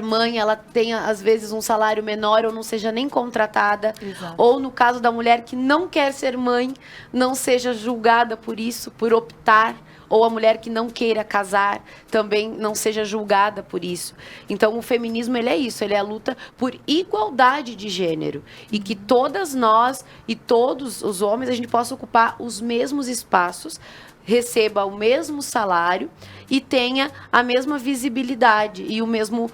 mãe, ela tenha, às vezes, um salário menor ou não seja nem contratada. Exato. Ou, no caso da mulher que não quer ser mãe, não seja julgada por isso, por optar. Ou a mulher que não queira casar também não seja julgada por isso. Então, o feminismo, ele é isso, ele é a luta por igualdade de gênero. E que todas nós e todos os homens, a gente possa ocupar os mesmos espaços, receba o mesmo salário e tenha a mesma visibilidade e o mesmo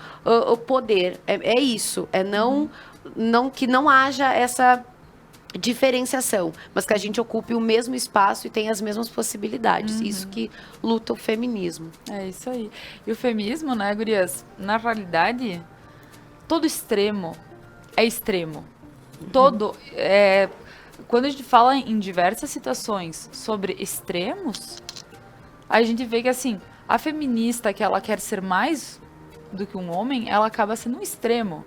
poder. É isso, é não que não haja essa diferenciação, mas que a gente ocupe o mesmo espaço e tenha as mesmas possibilidades. Isso que luta o feminismo. É isso aí. E o feminismo, né, gurias, na realidade, todo extremo é extremo. Quando a gente fala em diversas situações sobre extremos, a gente vê que, assim, a feminista que ela quer ser mais do que um homem, ela acaba sendo um extremo.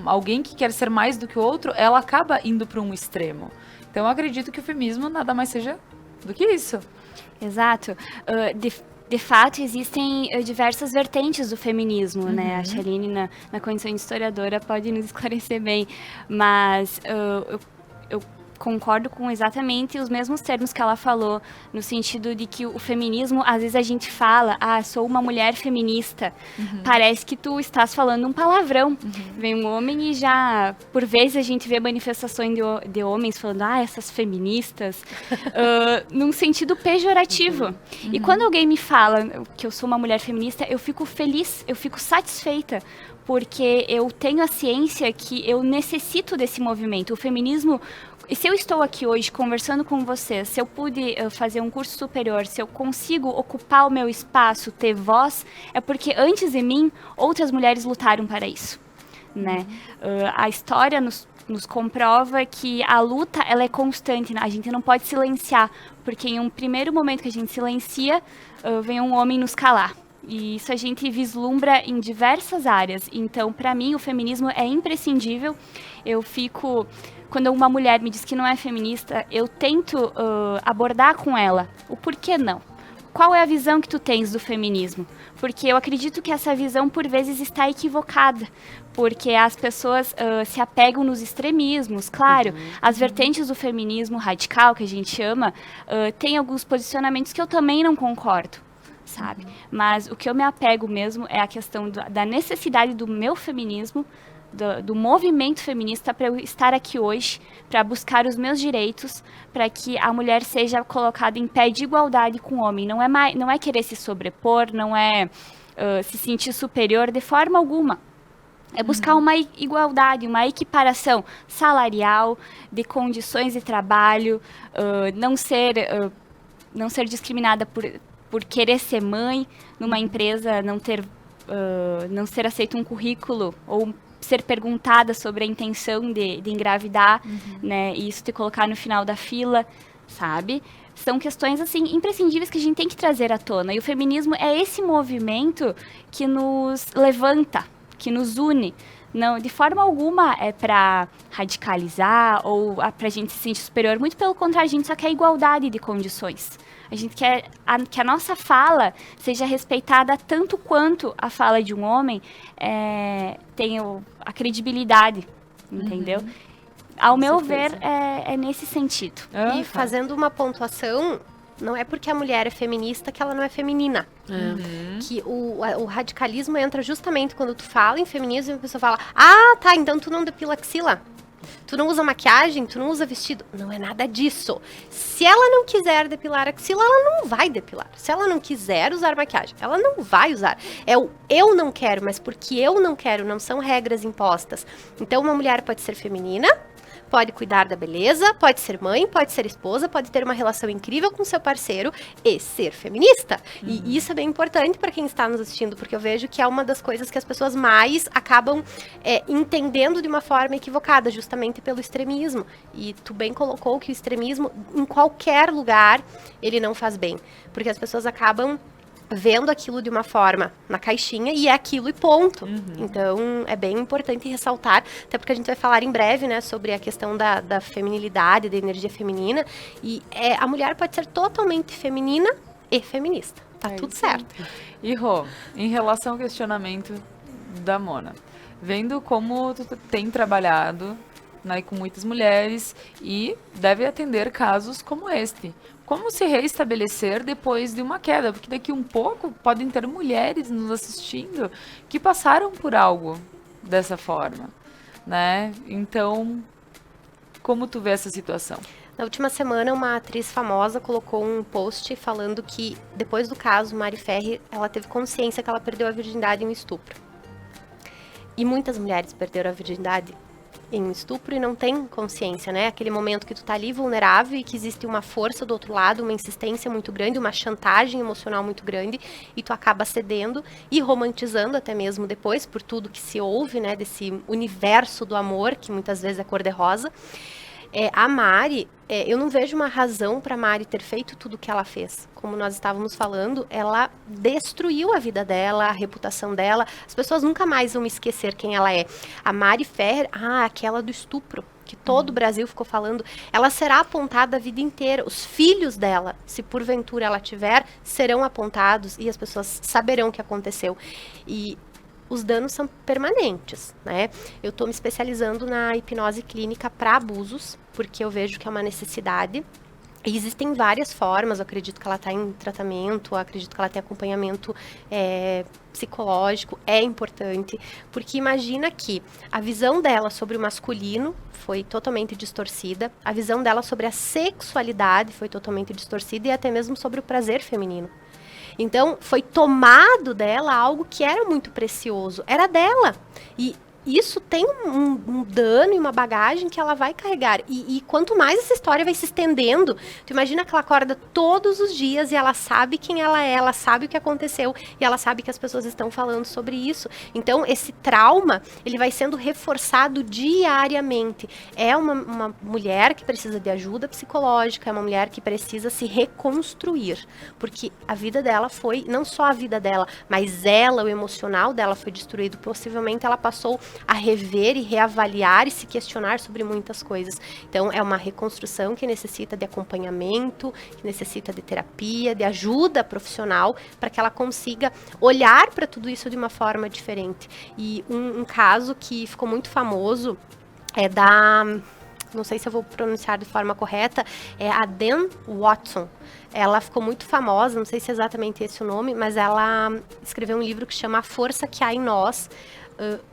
Alguém que quer ser mais do que o outro, ela acaba indo para um extremo. Então, eu acredito que o feminismo nada mais seja do que isso. Exato. De fato, existem diversas vertentes do feminismo, né? A Shaline, na condição de historiadora, pode nos esclarecer bem. Mas eu concordo com exatamente os mesmos termos que ela falou, no sentido de que o feminismo, às vezes a gente fala, sou uma mulher feminista. Parece que tu estás falando um palavrão. Vem um homem e já, por vezes a gente vê manifestações de homens falando, essas feministas, num sentido pejorativo. E quando alguém me fala que eu sou uma mulher feminista, eu fico feliz, eu fico satisfeita, porque eu tenho a ciência que eu necessito desse movimento. O feminismo, e se eu estou aqui hoje conversando com você, se eu pude fazer um curso superior, se eu consigo ocupar o meu espaço, ter voz, é porque antes de mim, outras mulheres lutaram para isso, né? A história nos comprova que a luta, ela é constante, né? A gente não pode silenciar, porque em um primeiro momento que a gente silencia, vem um homem nos calar. E isso a gente vislumbra em diversas áreas. Então, para mim, o feminismo é imprescindível. Quando uma mulher me diz que não é feminista, eu tento abordar com ela o porquê não. Qual é a visão que tu tens do feminismo? Porque eu acredito que essa visão, por vezes, está equivocada. Porque as pessoas se apegam nos extremismos. Claro, as vertentes do feminismo radical, que a gente chama, tem alguns posicionamentos que eu também não concordo, sabe? Mas o que eu me apego mesmo é a questão da necessidade do meu feminismo, do movimento feminista, para eu estar aqui hoje, para buscar os meus direitos, para que a mulher seja colocada em pé de igualdade com o homem. Não é querer se sobrepor, não é se sentir superior de forma alguma. É buscar uma igualdade, uma equiparação salarial, de condições de trabalho, não ser discriminada por querer ser mãe numa empresa, não ser aceito um currículo ou ser perguntada sobre a intenção de engravidar, né, e isso te colocar no final da fila, sabe? São questões, assim, imprescindíveis que a gente tem que trazer à tona. E o feminismo é esse movimento que nos levanta, que nos une. Não, de forma alguma é para radicalizar ou para a gente se sentir superior. Muito pelo contrário, a gente só quer igualdade de condições. A gente quer que a nossa fala seja respeitada tanto quanto a fala de um homem tenha a credibilidade, entendeu? Ao meu ver, é nesse sentido. E fazendo uma pontuação, não é porque a mulher é feminista que ela não é feminina. Que o radicalismo entra justamente quando tu fala em feminismo e a pessoa fala, tá, então tu não depila axila. Tu não usa maquiagem, tu não usa vestido. Não é nada disso. Se ela não quiser depilar a axila, ela não vai depilar. Se ela não quiser usar maquiagem, ela não vai usar. É o eu não quero, mas porque eu não quero, não são regras impostas. Então, uma mulher pode ser feminina, pode cuidar da beleza, pode ser mãe, pode ser esposa, pode ter uma relação incrível com seu parceiro e ser feminista. E isso é bem importante para quem está nos assistindo, porque eu vejo que é uma das coisas que as pessoas mais acabam entendendo de uma forma equivocada, justamente pelo extremismo. E tu bem colocou que o extremismo, em qualquer lugar, ele não faz bem. Porque as pessoas acabam vendo aquilo de uma forma na caixinha e é aquilo e ponto. Então, é bem importante ressaltar, até porque a gente vai falar em breve, né, sobre a questão da feminilidade, da energia feminina, e a mulher pode ser totalmente feminina e feminista. Tá tudo certo. E Rô, em relação ao questionamento da Mona, vendo como tu tem trabalhado, né, com muitas mulheres e deve atender casos como este. Como se reestabelecer depois de uma queda? Porque daqui um pouco podem ter mulheres nos assistindo que passaram por algo dessa forma, né? Então, como tu vê essa situação? Na última semana, uma atriz famosa colocou um post falando que, depois do caso Mari Ferrer, ela teve consciência que ela perdeu a virgindade em um estupro. E muitas mulheres perderam a virgindade em um estupro e não tem consciência, né? Aquele momento que tu tá ali vulnerável e que existe uma força do outro lado, uma insistência muito grande, uma chantagem emocional muito grande, e tu acaba cedendo e romantizando até mesmo depois, por tudo que se ouve, né? Desse universo do amor, que muitas vezes é cor-de-rosa. A Mari, eu não vejo uma razão para a Mari ter feito tudo o que ela fez. Como nós estávamos falando, ela destruiu a vida dela, a reputação dela. As pessoas nunca mais vão esquecer quem ela é. A Mari Ferrer, aquela do estupro, que todo o Brasil ficou falando, ela será apontada a vida inteira. Os filhos dela, se porventura ela tiver, serão apontados e as pessoas saberão o que aconteceu. E os danos são permanentes, né? Eu estou me especializando na hipnose clínica para abusos, porque eu vejo que é uma necessidade. E existem várias formas, eu acredito que ela está em tratamento, eu acredito que ela tem acompanhamento psicológico, é importante, porque imagina que a visão dela sobre o masculino foi totalmente distorcida, a visão dela sobre a sexualidade foi totalmente distorcida e até mesmo sobre o prazer feminino. Então, foi tomado dela algo que era muito precioso, era dela. E isso tem um dano e uma bagagem que ela vai carregar. E quanto mais essa história vai se estendendo, tu imagina que ela acorda todos os dias e ela sabe quem ela sabe o que aconteceu e ela sabe que as pessoas estão falando sobre isso. Então, esse trauma, ele vai sendo reforçado diariamente. É uma mulher que precisa de ajuda psicológica, é uma mulher que precisa se reconstruir, porque a vida dela foi, não só a vida dela, mas ela, o emocional dela foi destruído. Possivelmente ela passou a rever e reavaliar e se questionar sobre muitas coisas. Então, é uma reconstrução que necessita de acompanhamento, que necessita de terapia, de ajuda profissional, para que ela consiga olhar para tudo isso de uma forma diferente. E um caso que ficou muito famoso é não sei se eu vou pronunciar de forma correta, é a Dan Watson. Ela ficou muito famosa, não sei se é exatamente esse o nome, mas ela escreveu um livro que chama A Força que Há em Nós.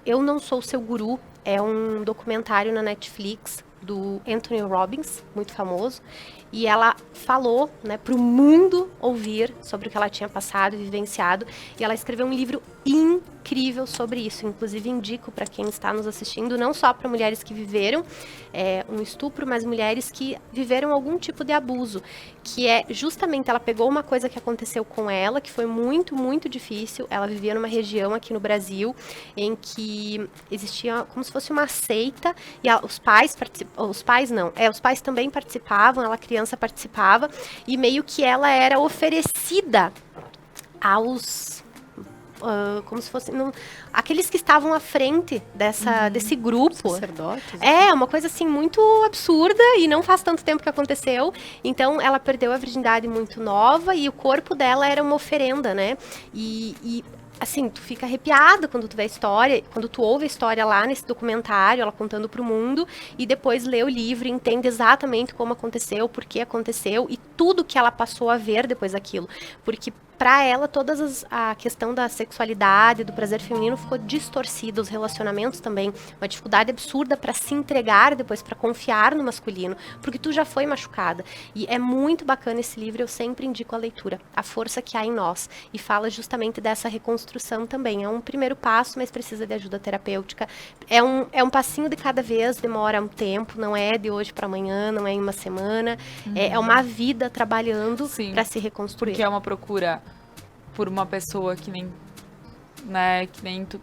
Eu Não Sou Seu Guru, é um documentário na Netflix do Anthony Robbins, muito famoso, e ela falou, né, para o mundo ouvir sobre o que ela tinha passado e vivenciado, e ela escreveu um livro incrível sobre isso. Inclusive indico para quem está nos assistindo, não só para mulheres que viveram um estupro, mas mulheres que viveram algum tipo de abuso, que é justamente, ela pegou uma coisa que aconteceu com ela, que foi muito, muito difícil. Ela vivia numa região aqui no Brasil, em que existia como se fosse uma seita, e os pais também participavam, ela criança participava, e meio que ela era oferecida aos como se fosse aqueles que estavam à frente desse grupo. Sacerdotes. Uma coisa assim muito absurda, e não faz tanto tempo que aconteceu. Então ela perdeu a virgindade muito nova e o corpo dela era uma oferenda, né? E assim, tu fica arrepiada quando tu vê a história, quando tu ouve a história lá nesse documentário, ela contando pro mundo, e depois lê o livro e entende exatamente como aconteceu, por que aconteceu e tudo que ela passou a ver depois daquilo. Porque para ela, a questão da sexualidade, do prazer feminino ficou distorcida, os relacionamentos também, uma dificuldade absurda para se entregar depois, para confiar no masculino, porque tu já foi machucada. E é muito bacana esse livro, eu sempre indico a leitura, A Força que Há em Nós, e fala justamente dessa reconstrução também. É um primeiro passo, mas precisa de ajuda terapêutica. É um passinho de cada vez, demora um tempo, não é de hoje para amanhã, não é em uma semana, é uma vida trabalhando para se reconstruir. Porque é uma procura por uma pessoa que nem, né, que nem tu,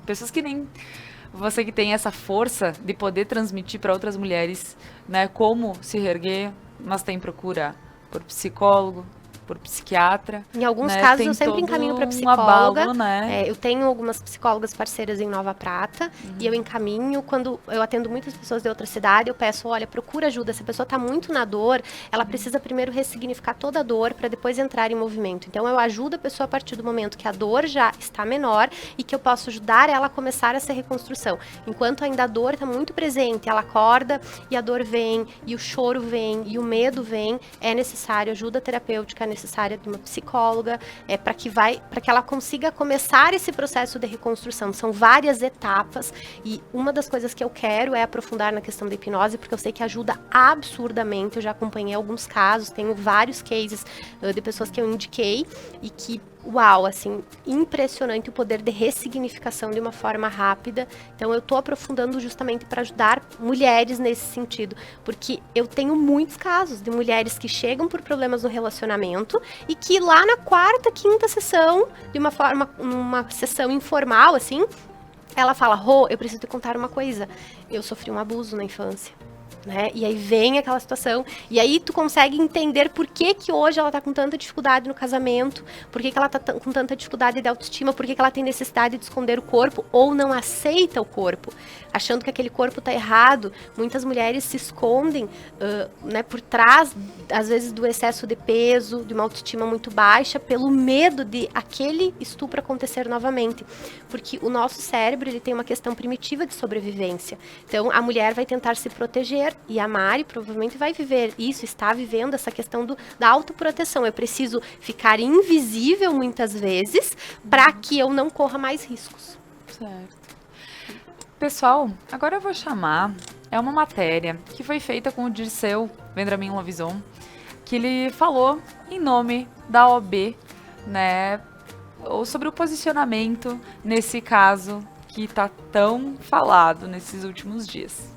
pessoas que nem você, que tem essa força de poder transmitir para outras mulheres, né, como se reerguer, mas tem procura por psicólogo, por psiquiatra. Em alguns né, casos eu sempre encaminho para psicóloga. Abalo, né? Eu tenho algumas psicólogas parceiras em Nova Prata, e eu encaminho. Quando eu atendo muitas pessoas de outra cidade, eu peço, olha, procura ajuda. Se a pessoa está muito na dor, ela precisa primeiro ressignificar toda a dor para depois entrar em movimento. Então eu ajudo a pessoa a partir do momento que a dor já está menor e que eu posso ajudar ela a começar essa reconstrução. Enquanto ainda a dor está muito presente, ela acorda e a dor vem, e o choro vem, e o medo vem, é necessário ajuda terapêutica, necessária de uma psicóloga, para que ela consiga começar esse processo de reconstrução. São várias etapas, e uma das coisas que eu quero é aprofundar na questão da hipnose, porque eu sei que ajuda absurdamente. Eu já acompanhei alguns casos, tenho vários cases de pessoas que eu indiquei e que uau, assim, impressionante o poder de ressignificação de uma forma rápida. Então eu tô aprofundando justamente para ajudar mulheres nesse sentido, porque eu tenho muitos casos de mulheres que chegam por problemas no relacionamento e que lá na 4ª, 5ª sessão, de uma forma, numa sessão informal, assim, ela fala: Rô, eu preciso te contar uma coisa, eu sofri um abuso na infância. Né? E aí vem aquela situação, e aí tu consegue entender por que hoje ela tá com tanta dificuldade no casamento, por que ela tá com tanta dificuldade de autoestima, por que ela tem necessidade de esconder o corpo, ou não aceita o corpo, achando que aquele corpo tá errado. Muitas mulheres se escondem, né, por trás, às vezes, do excesso de peso, de uma autoestima muito baixa, pelo medo de aquele estupro acontecer novamente, porque o nosso cérebro, ele tem uma questão primitiva de sobrevivência. Então a mulher vai tentar se proteger, e a Mari provavelmente vai viver isso, está vivendo essa questão da autoproteção. Eu preciso ficar invisível muitas vezes para que eu não corra mais riscos. Certo. Pessoal, agora eu vou chamar, é uma matéria que foi feita com o Dirceu Vendramin Lovison, que ele falou em nome da OAB, né, ou sobre o posicionamento nesse caso que está tão falado nesses últimos dias.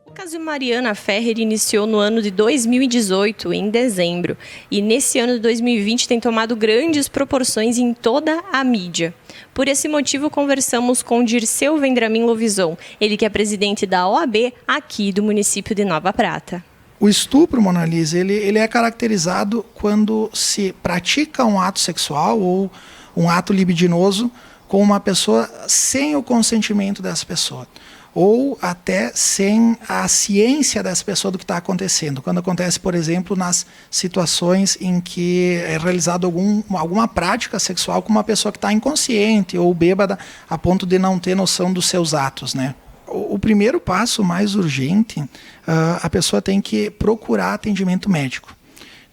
O caso Mariana Ferrer iniciou no ano de 2018, em dezembro, e nesse ano de 2020 tem tomado grandes proporções em toda a mídia. Por esse motivo, conversamos com Dirceu Vendramin Lovison, ele que é presidente da OAB aqui do município de Nova Prata. O estupro, Mona Lisa, ele é caracterizado quando se pratica um ato sexual ou um ato libidinoso com uma pessoa sem o consentimento dessa pessoa, ou até sem a ciência dessa pessoa do que está acontecendo. Quando acontece, por exemplo, nas situações em que é realizada alguma prática sexual com uma pessoa que está inconsciente ou bêbada a ponto de não ter noção dos seus atos, né? O primeiro passo mais urgente, a pessoa tem que procurar atendimento médico.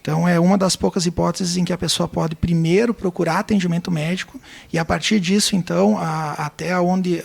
Então, é uma das poucas hipóteses em que a pessoa pode primeiro procurar atendimento médico e, a partir disso, então, até onde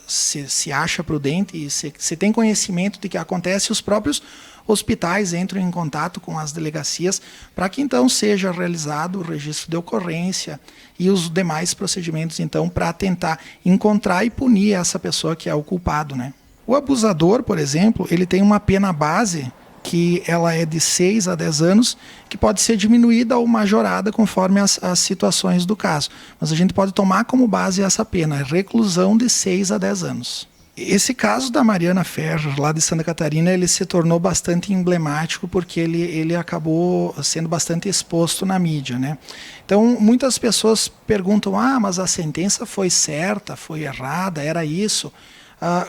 se acha prudente e se tem conhecimento de que acontece, os próprios hospitais entram em contato com as delegacias para que, então, seja realizado o registro de ocorrência e os demais procedimentos, então, para tentar encontrar e punir essa pessoa que é o culpado, né? O abusador, por exemplo, ele tem uma pena base que ela é de 6 a 10 anos, que pode ser diminuída ou majorada conforme as situações do caso. Mas a gente pode tomar como base essa pena, reclusão de 6 a 10 anos. Esse caso da Mariana Ferrer, lá de Santa Catarina, ele se tornou bastante emblemático porque ele acabou sendo bastante exposto na mídia, né? Então, muitas pessoas perguntam, mas a sentença foi certa, foi errada, era isso?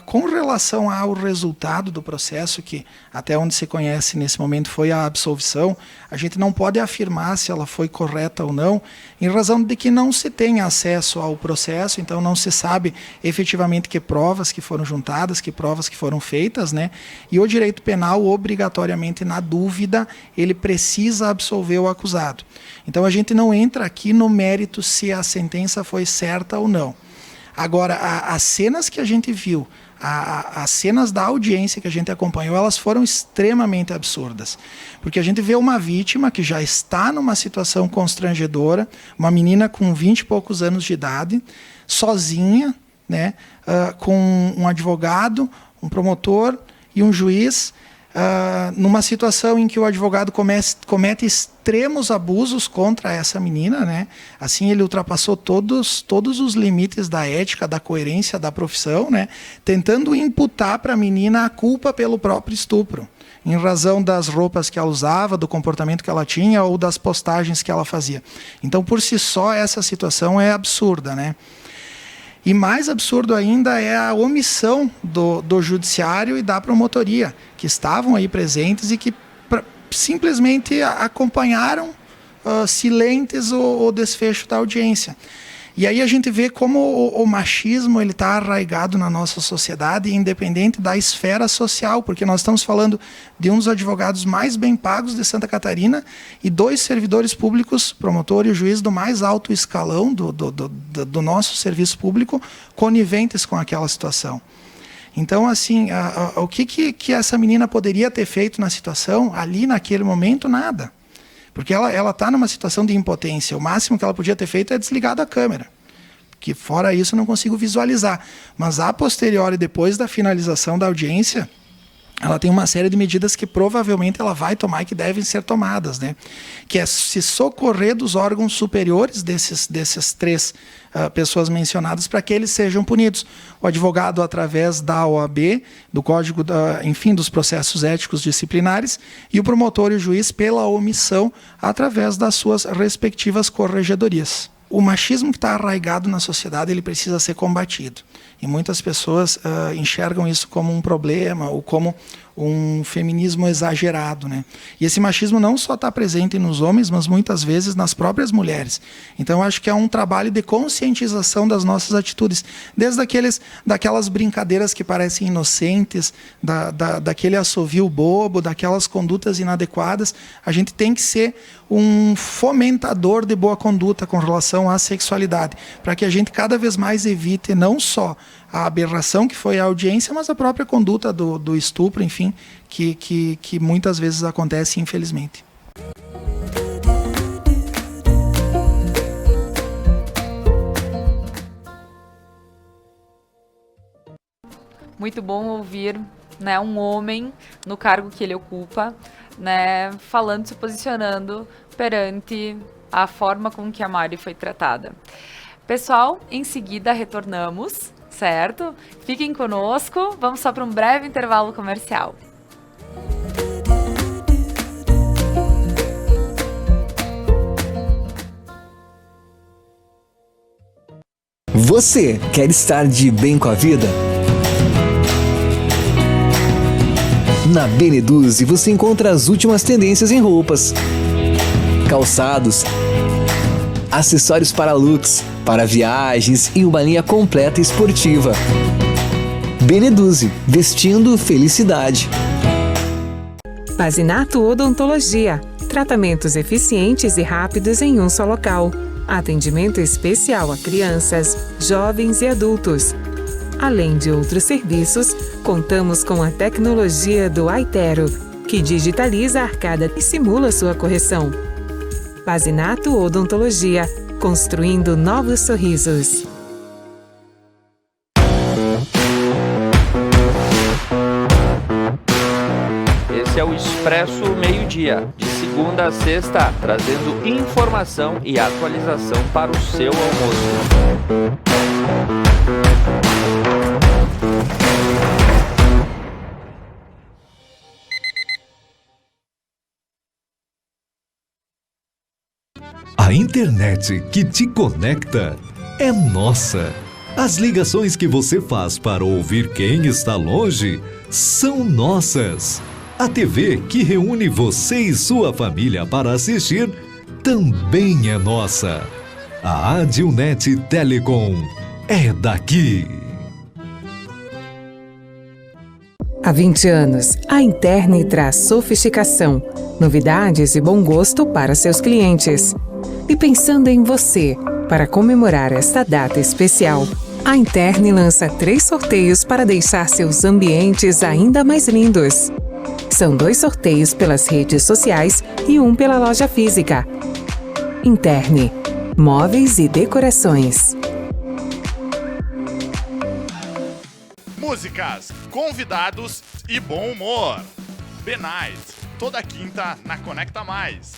Com relação ao resultado do processo, que até onde se conhece nesse momento foi a absolvição, a gente não pode afirmar se ela foi correta ou não, em razão de que não se tem acesso ao processo, então não se sabe efetivamente que provas que foram juntadas, que provas que foram feitas, né? E o direito penal, obrigatoriamente, na dúvida, ele precisa absolver o acusado. Então a gente não entra aqui no mérito se a sentença foi certa ou não. Agora, as cenas que a gente viu, as cenas da audiência que a gente acompanhou, elas foram extremamente absurdas. Porque a gente vê uma vítima que já está numa situação constrangedora, uma menina com 20 e poucos anos de idade, sozinha, né, com um advogado, um promotor e um juiz, numa situação em que o advogado comete extremos abusos contra essa menina, né? Assim, ele ultrapassou todos os limites da ética, da coerência da profissão, né? Tentando imputar para a menina a culpa pelo próprio estupro, em razão das roupas que ela usava, do comportamento que ela tinha ou das postagens que ela fazia. Então, por si só, essa situação é absurda, né? E mais absurdo ainda é a omissão do judiciário e da promotoria, que estavam aí presentes e que simplesmente acompanharam silentes o desfecho da audiência. E aí a gente vê como o machismo está arraigado na nossa sociedade, independente da esfera social, porque nós estamos falando de um dos advogados mais bem pagos de Santa Catarina e 2 servidores públicos, promotor e juiz do mais alto escalão do nosso serviço público, coniventes com aquela situação. Então, assim, o que essa menina poderia ter feito na situação, ali naquele momento, nada. Porque ela está numa situação de impotência. O máximo que ela podia ter feito é desligado a câmera. Que fora isso eu não consigo visualizar. Mas a posteriori, depois da finalização da audiência, ela tem uma série de medidas que provavelmente ela vai tomar e que devem ser tomadas, né? Que é se socorrer dos órgãos superiores desses três pessoas mencionadas para que eles sejam punidos. O advogado através da OAB, do Código, enfim, dos processos éticos disciplinares, e o promotor e o juiz pela omissão através das suas respectivas corregedorias. O machismo que está arraigado na sociedade, ele precisa ser combatido. E muitas pessoas enxergam isso como um problema ou como um feminismo exagerado, né? E esse machismo não só está presente nos homens, mas muitas vezes nas próprias mulheres. Então, eu acho que é um trabalho de conscientização das nossas atitudes, desde daquelas brincadeiras que parecem inocentes, daquele assovio bobo, daquelas condutas inadequadas. A gente tem que ser um fomentador de boa conduta com relação à sexualidade, para que a gente cada vez mais evite não só a aberração que foi a audiência, mas a própria conduta do estupro, enfim, que muitas vezes acontece, infelizmente. Muito bom ouvir, né, um homem no cargo que ele ocupa, né, falando, se posicionando perante a forma com que a Mari foi tratada. Pessoal, em seguida retornamos, certo? Fiquem conosco, vamos só para um breve intervalo comercial. Você quer estar de bem com a vida? Na Beneduzzi você encontra as últimas tendências em roupas, calçados, acessórios para looks, para viagens e uma linha completa esportiva. Beneduzzi, vestindo felicidade. Pazinato Odontologia. Tratamentos eficientes e rápidos em um só local. Atendimento especial a crianças, jovens e adultos. Além de outros serviços, contamos com a tecnologia do Aitero, que digitaliza a arcada e simula sua correção. Pazinato Odontologia, construindo novos sorrisos. Esse é o Expresso Meio-Dia, de segunda a sexta, trazendo informação e atualização para o seu almoço. A internet que te conecta é nossa. As ligações que você faz para ouvir quem está longe são nossas. A TV que reúne você e sua família para assistir também é nossa. A Adilnet Telecom é daqui. Há 20 anos, a Interne traz sofisticação, novidades e bom gosto para seus clientes. E pensando em você, para comemorar esta data especial, a Interne lança 3 sorteios para deixar seus ambientes ainda mais lindos. São 2 sorteios pelas redes sociais e 1 pela loja física. Interne, móveis e decorações. Músicas, convidados e bom humor. Benais, toda quinta na Conecta Mais.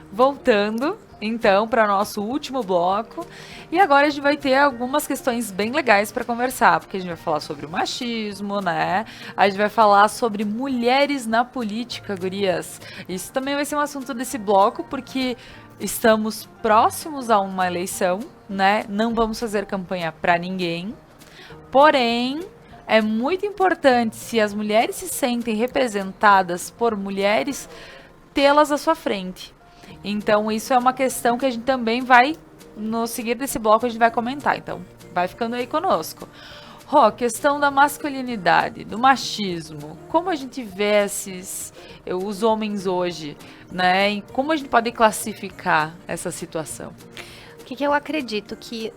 Voltando, então, para o nosso último bloco. E agora a gente vai ter algumas questões bem legais para conversar, porque a gente vai falar sobre o machismo, né? A gente vai falar sobre mulheres na política, gurias. Isso também vai ser um assunto desse bloco, porque estamos próximos a uma eleição, né? Não vamos fazer campanha para ninguém. Porém, é muito importante, se as mulheres se sentem representadas por mulheres, tê-las à sua frente. Então, isso é uma questão que a gente também vai, no seguir desse bloco, a gente vai comentar. Então, vai ficando aí conosco. Rô, questão da masculinidade, do machismo, como a gente vê os homens hoje, né? E como a gente pode classificar essa situação? O que eu acredito? Que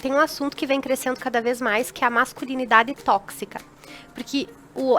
tem um assunto que vem crescendo cada vez mais, que é a masculinidade tóxica. Porque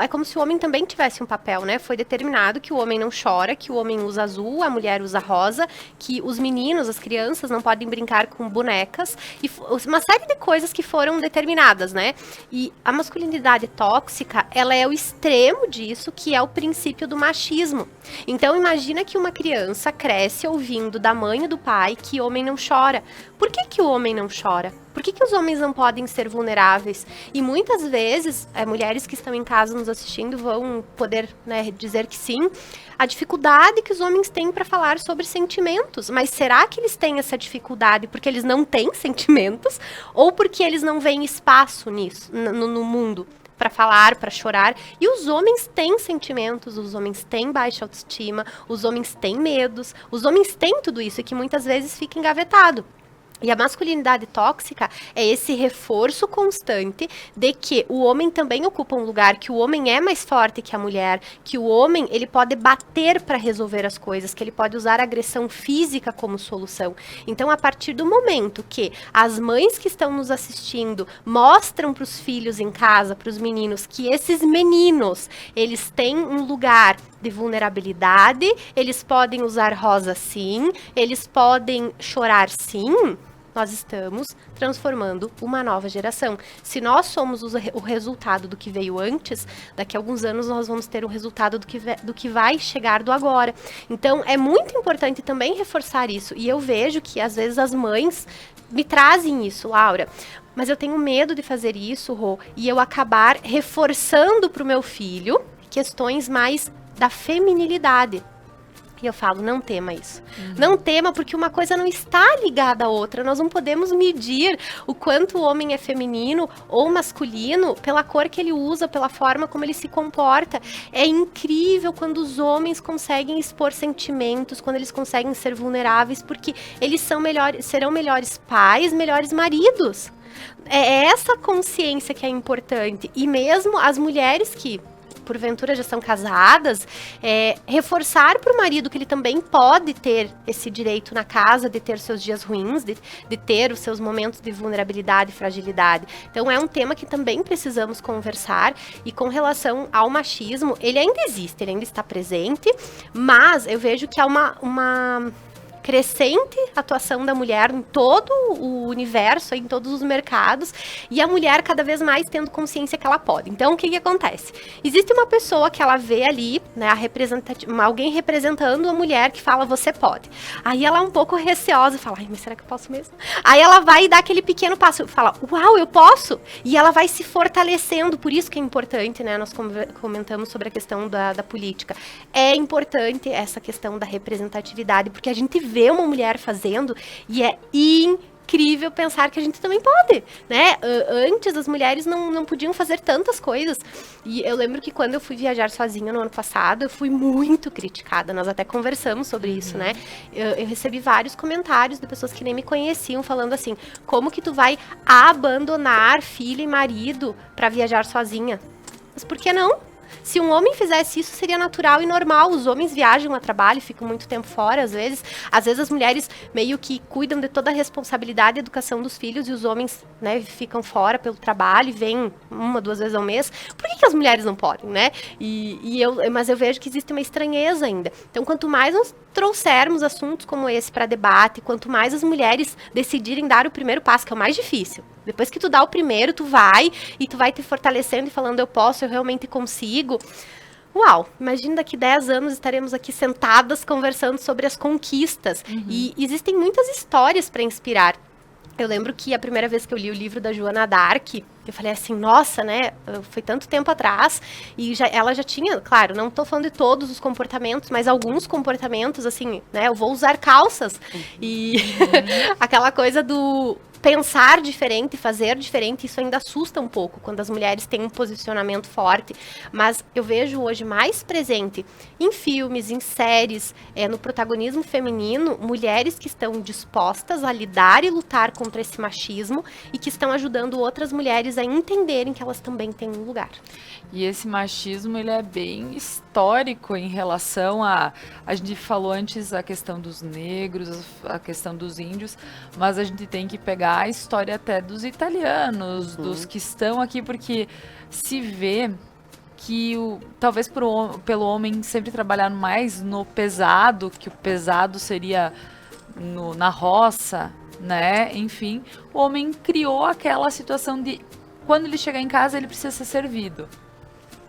é como se o homem também tivesse um papel, né? Foi determinado que o homem não chora, que o homem usa azul, a mulher usa rosa, que os meninos, as crianças não podem brincar com bonecas, e uma série de coisas que foram determinadas, né? E a masculinidade tóxica, ela é o extremo disso, que é o princípio do machismo. Então imagina que uma criança cresce ouvindo da mãe e do pai que homem não chora. Por que o homem não chora? Por que os homens não podem ser vulneráveis? E muitas vezes, mulheres que estão em casa nos assistindo vão poder, né, dizer que sim, a dificuldade que os homens têm para falar sobre sentimentos. Mas será que eles têm essa dificuldade porque eles não têm sentimentos? Ou porque eles não veem espaço nisso, no mundo? Para falar, para chorar. E os homens têm sentimentos, os homens têm baixa autoestima, os homens têm medos, os homens têm tudo isso, e que muitas vezes fica engavetado. E a masculinidade tóxica é esse reforço constante de que o homem também ocupa um lugar, que o homem é mais forte que a mulher, que o homem ele pode bater para resolver as coisas, que ele pode usar a agressão física como solução. Então, a partir do momento que as mães que estão nos assistindo mostram para os filhos em casa, para os meninos, que esses meninos, eles têm um lugar de vulnerabilidade, eles podem usar rosa sim, eles podem chorar sim, nós estamos transformando uma nova geração. Se nós somos o resultado do que veio antes, daqui a alguns anos nós vamos ter o resultado do que vai chegar do agora. Então, é muito importante também reforçar isso. E eu vejo que, às vezes, as mães me trazem isso, Laura. Mas eu tenho medo de fazer isso, Rô, e eu acabar reforçando para o meu filho questões mais da feminilidade. E eu falo, não tema isso. Não tema, porque uma coisa não está ligada à outra. Nós não podemos medir o quanto o homem é feminino ou masculino pela cor que ele usa, pela forma como ele se comporta. É incrível quando os homens conseguem expor sentimentos, quando eles conseguem ser vulneráveis, porque eles serão melhores pais, melhores maridos. É essa consciência que é importante. E mesmo as mulheres que porventura já são casadas, reforçar para o marido que ele também pode ter esse direito na casa, de ter seus dias ruins, de ter os seus momentos de vulnerabilidade e fragilidade. Então é um tema que também precisamos conversar. E com relação ao machismo, ele ainda existe, ele ainda está presente, mas eu vejo que há uma crescente atuação da mulher em todo o universo, em todos os mercados, e a mulher cada vez mais tendo consciência que ela pode. Então, o que acontece? Existe uma pessoa que ela vê ali, né, alguém representando a mulher que fala, você pode. Aí ela é um pouco receosa e fala, ai, mas será que eu posso mesmo? Aí ela vai dar aquele pequeno passo e fala, uau, eu posso! E ela vai se fortalecendo, por isso que é importante, né, nós comentamos sobre a questão da política. É importante essa questão da representatividade, porque a gente vê uma mulher fazendo e é incrível pensar que a gente também pode, né? Antes as mulheres não podiam fazer tantas coisas. E eu lembro que quando eu fui viajar sozinha no ano passado, eu fui muito criticada. Nós até conversamos sobre isso, né? Eu recebi vários comentários de pessoas que nem me conheciam falando assim, como que tu vai abandonar filho e marido para viajar sozinha? Mas por que não? Se um homem fizesse isso, seria natural e normal. Os homens viajam a trabalho, ficam muito tempo fora, às vezes. Às vezes as mulheres meio que cuidam de toda a responsabilidade e educação dos filhos, e os homens, né, ficam fora pelo trabalho e vêm 1, 2 vezes ao mês. Por que as mulheres não podem, né? Mas eu vejo que existe uma estranheza ainda. Então, quanto mais nós trouxermos assuntos como esse para debate, quanto mais as mulheres decidirem dar o primeiro passo, que é o mais difícil. Depois que tu dá o primeiro, tu vai te fortalecendo e falando, eu posso, eu realmente consigo. Uau, imagina daqui 10 anos estaremos aqui sentadas conversando sobre as conquistas. E existem muitas histórias para inspirar. Eu lembro que a primeira vez que eu li o livro da Joana d'Arc, eu falei assim, nossa, né, foi tanto tempo atrás, e ela já tinha, claro, não estou falando de todos os comportamentos, mas alguns comportamentos, assim, né, eu vou usar calças, e aquela coisa do pensar diferente, fazer diferente, isso ainda assusta um pouco quando as mulheres têm um posicionamento forte, mas eu vejo hoje mais presente em filmes, em séries, no protagonismo feminino, mulheres que estão dispostas a lidar e lutar contra esse machismo e que estão ajudando outras mulheres a entenderem que elas também têm um lugar. E esse machismo, ele é bem histórico em relação a gente falou antes a questão dos negros, a questão dos índios, mas a gente tem que pegar a história até dos italianos, dos que estão aqui, porque se vê que talvez pelo homem sempre trabalhar mais no pesado, que o pesado seria na roça, né? Enfim, o homem criou aquela situação de quando ele chegar em casa ele precisa ser servido.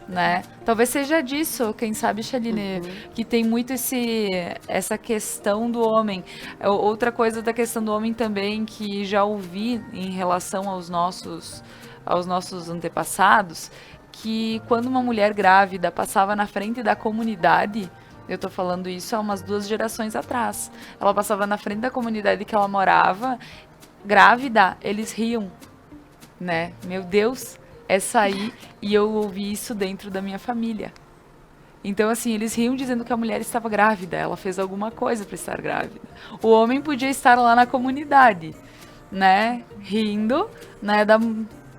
Né? Talvez seja disso, quem sabe, Chaline, que tem muito essa questão do homem. Outra coisa da questão do homem também que já ouvi em relação aos nossos antepassados, que quando uma mulher grávida passava na frente da comunidade, eu tô falando isso há umas 2 gerações atrás, ela passava na frente da comunidade que ela morava, grávida, eles riam, né? Meu Deus, é sair, e eu ouvi isso dentro da minha família. Então, assim, eles riam dizendo que a mulher estava grávida, ela fez alguma coisa para estar grávida. O homem podia estar lá na comunidade, né, rindo, né,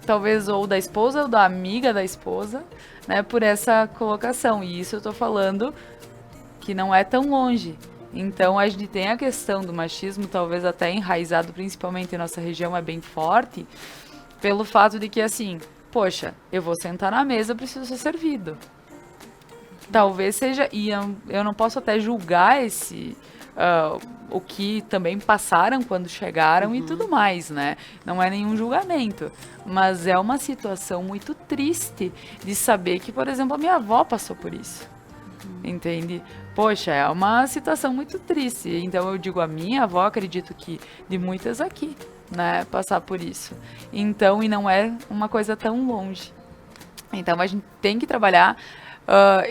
talvez ou da esposa ou da amiga da esposa, né, por essa colocação. E isso eu tô falando que não é tão longe. Então, a gente tem a questão do machismo, talvez até enraizado, principalmente em nossa região, é bem forte, pelo fato de que, assim, poxa, eu vou sentar na mesa, eu preciso ser servido. Talvez seja, e eu não posso até julgar o que também passaram quando chegaram e tudo mais, né? Não é nenhum julgamento, mas é uma situação muito triste de saber que, por exemplo, a minha avó passou por isso, entende? Poxa, é uma situação muito triste, então eu digo a minha avó, acredito que de muitas aqui, né, passar por isso. Então, e não é uma coisa tão longe. Então, a gente tem que trabalhar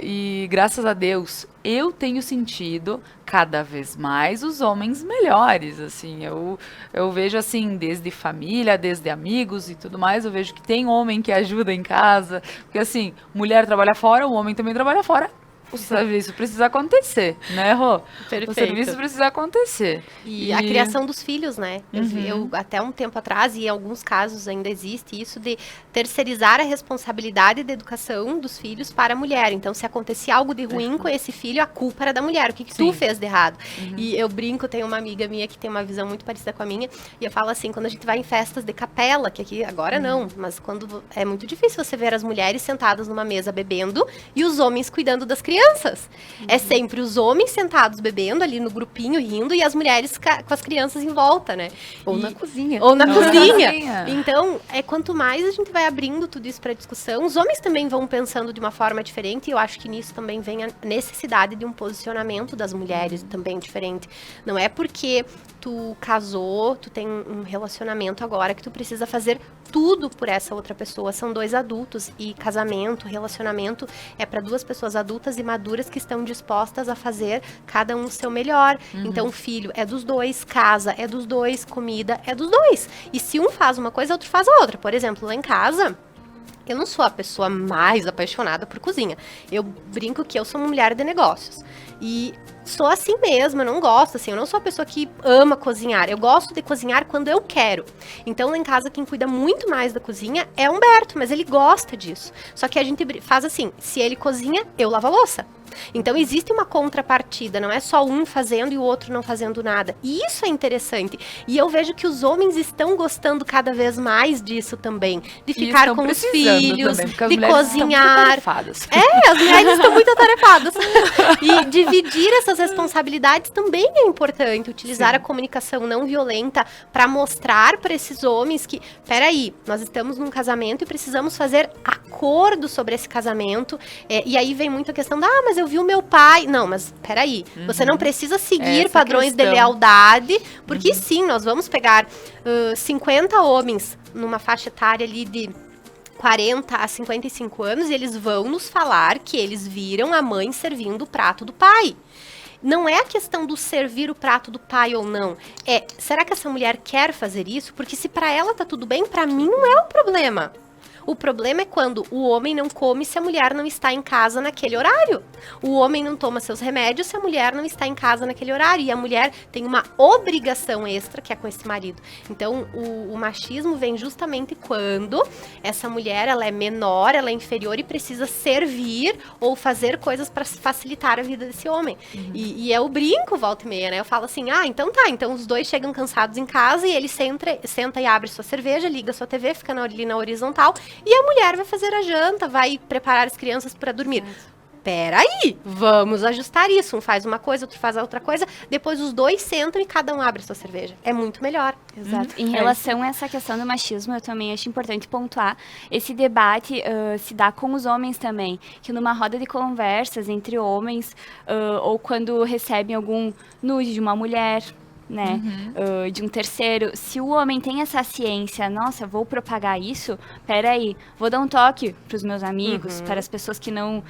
e, graças a Deus, eu tenho sentido cada vez mais os homens melhores, assim. Eu vejo, assim, desde família, desde amigos e tudo mais, eu vejo que tem homem que ajuda em casa, porque, assim, mulher trabalha fora, o homem também trabalha fora. O serviço precisa acontecer, né, Rô? Perfeito. O serviço precisa acontecer. E a criação dos filhos, né? Eu, até um tempo atrás, e em alguns casos ainda existe isso, de terceirizar a responsabilidade da educação dos filhos para a mulher. Então, se acontecia algo de ruim com esse filho, a culpa era da mulher. O que tu fez de errado? E eu brinco, tem uma amiga minha que tem uma visão muito parecida com a minha, e eu falo assim, quando a gente vai em festas de capela, que aqui agora não, mas quando é muito difícil você ver as mulheres sentadas numa mesa bebendo e os homens cuidando das crianças. É sempre os homens sentados bebendo ali no grupinho, rindo, e as mulheres com as crianças em volta, né? Ou na cozinha. Ou na cozinha. Então, quanto mais a gente vai abrindo tudo isso para discussão, os homens também vão pensando de uma forma diferente, e eu acho que nisso também vem a necessidade de um posicionamento das mulheres também diferente. Não é porque tu casou, tu tem um relacionamento agora que tu precisa fazer tudo por essa outra pessoa. São 2 adultos, e casamento, relacionamento é para 2 pessoas adultas e maduras que estão dispostas a fazer cada um o seu melhor. Então, filho é dos 2, casa é dos 2, comida é dos 2. E se um faz uma coisa, outro faz a outra. Por exemplo, lá em casa, eu não sou a pessoa mais apaixonada por cozinha. Eu brinco que eu sou uma mulher de negócios. E sou assim mesmo, eu não gosto, assim, eu não sou a pessoa que ama cozinhar. Eu gosto de cozinhar quando eu quero. Então, lá em casa, quem cuida muito mais da cozinha é o Humberto, mas ele gosta disso. Só que a gente faz assim, se ele cozinha, eu lavo a louça. Então, existe uma contrapartida, não é só um fazendo e o outro não fazendo nada. E isso é interessante. E eu vejo que os homens estão gostando cada vez mais disso também. De ficar com os filhos, também, de cozinhar. As mulheres estão muito atarefadas. E dividir essas responsabilidades também é importante. Utilizar a comunicação não violenta para mostrar para esses homens que, peraí, nós estamos num casamento e precisamos fazer acordo sobre esse casamento. E aí vem muito a questão da, mas eu vi o meu pai. Não, mas peraí, você não precisa seguir padrões de lealdade, porque sim, nós vamos pegar 50 homens numa faixa etária ali de 40 a 55 anos e eles vão nos falar que eles viram a mãe servindo o prato do pai. não é a questão do servir o prato do pai ou não. Será que essa mulher quer fazer isso? Porque se pra ela tá tudo bem, pra mim não é o problema. O problema é quando o homem não come se a mulher não está em casa naquele horário. O homem não toma seus remédios se a mulher não está em casa naquele horário. E a mulher tem uma obrigação extra, que é com esse marido. Então, o machismo vem justamente quando essa mulher, ela é menor, ela é inferior e precisa servir ou fazer coisas para facilitar a vida desse homem. E eu brinco, volta e meia, né? Eu falo assim, então os dois chegam cansados em casa e ele senta e abre sua cerveja, liga sua TV, fica ali na horizontal. E a mulher vai fazer a janta, vai preparar as crianças para dormir. Peraí, vamos ajustar isso. Um faz uma coisa, outro faz a outra coisa. Depois os dois sentam e cada um abre a sua cerveja. É muito melhor. Exato. Em relação a essa questão do machismo, eu também acho importante pontuar. Esse debate se dá com os homens também. Que numa roda de conversas entre homens, ou quando recebem algum nude de uma mulher, né, de um terceiro, se o homem tem essa ciência, nossa, vou propagar isso, peraí, vou dar um toque para os meus amigos, para as pessoas que não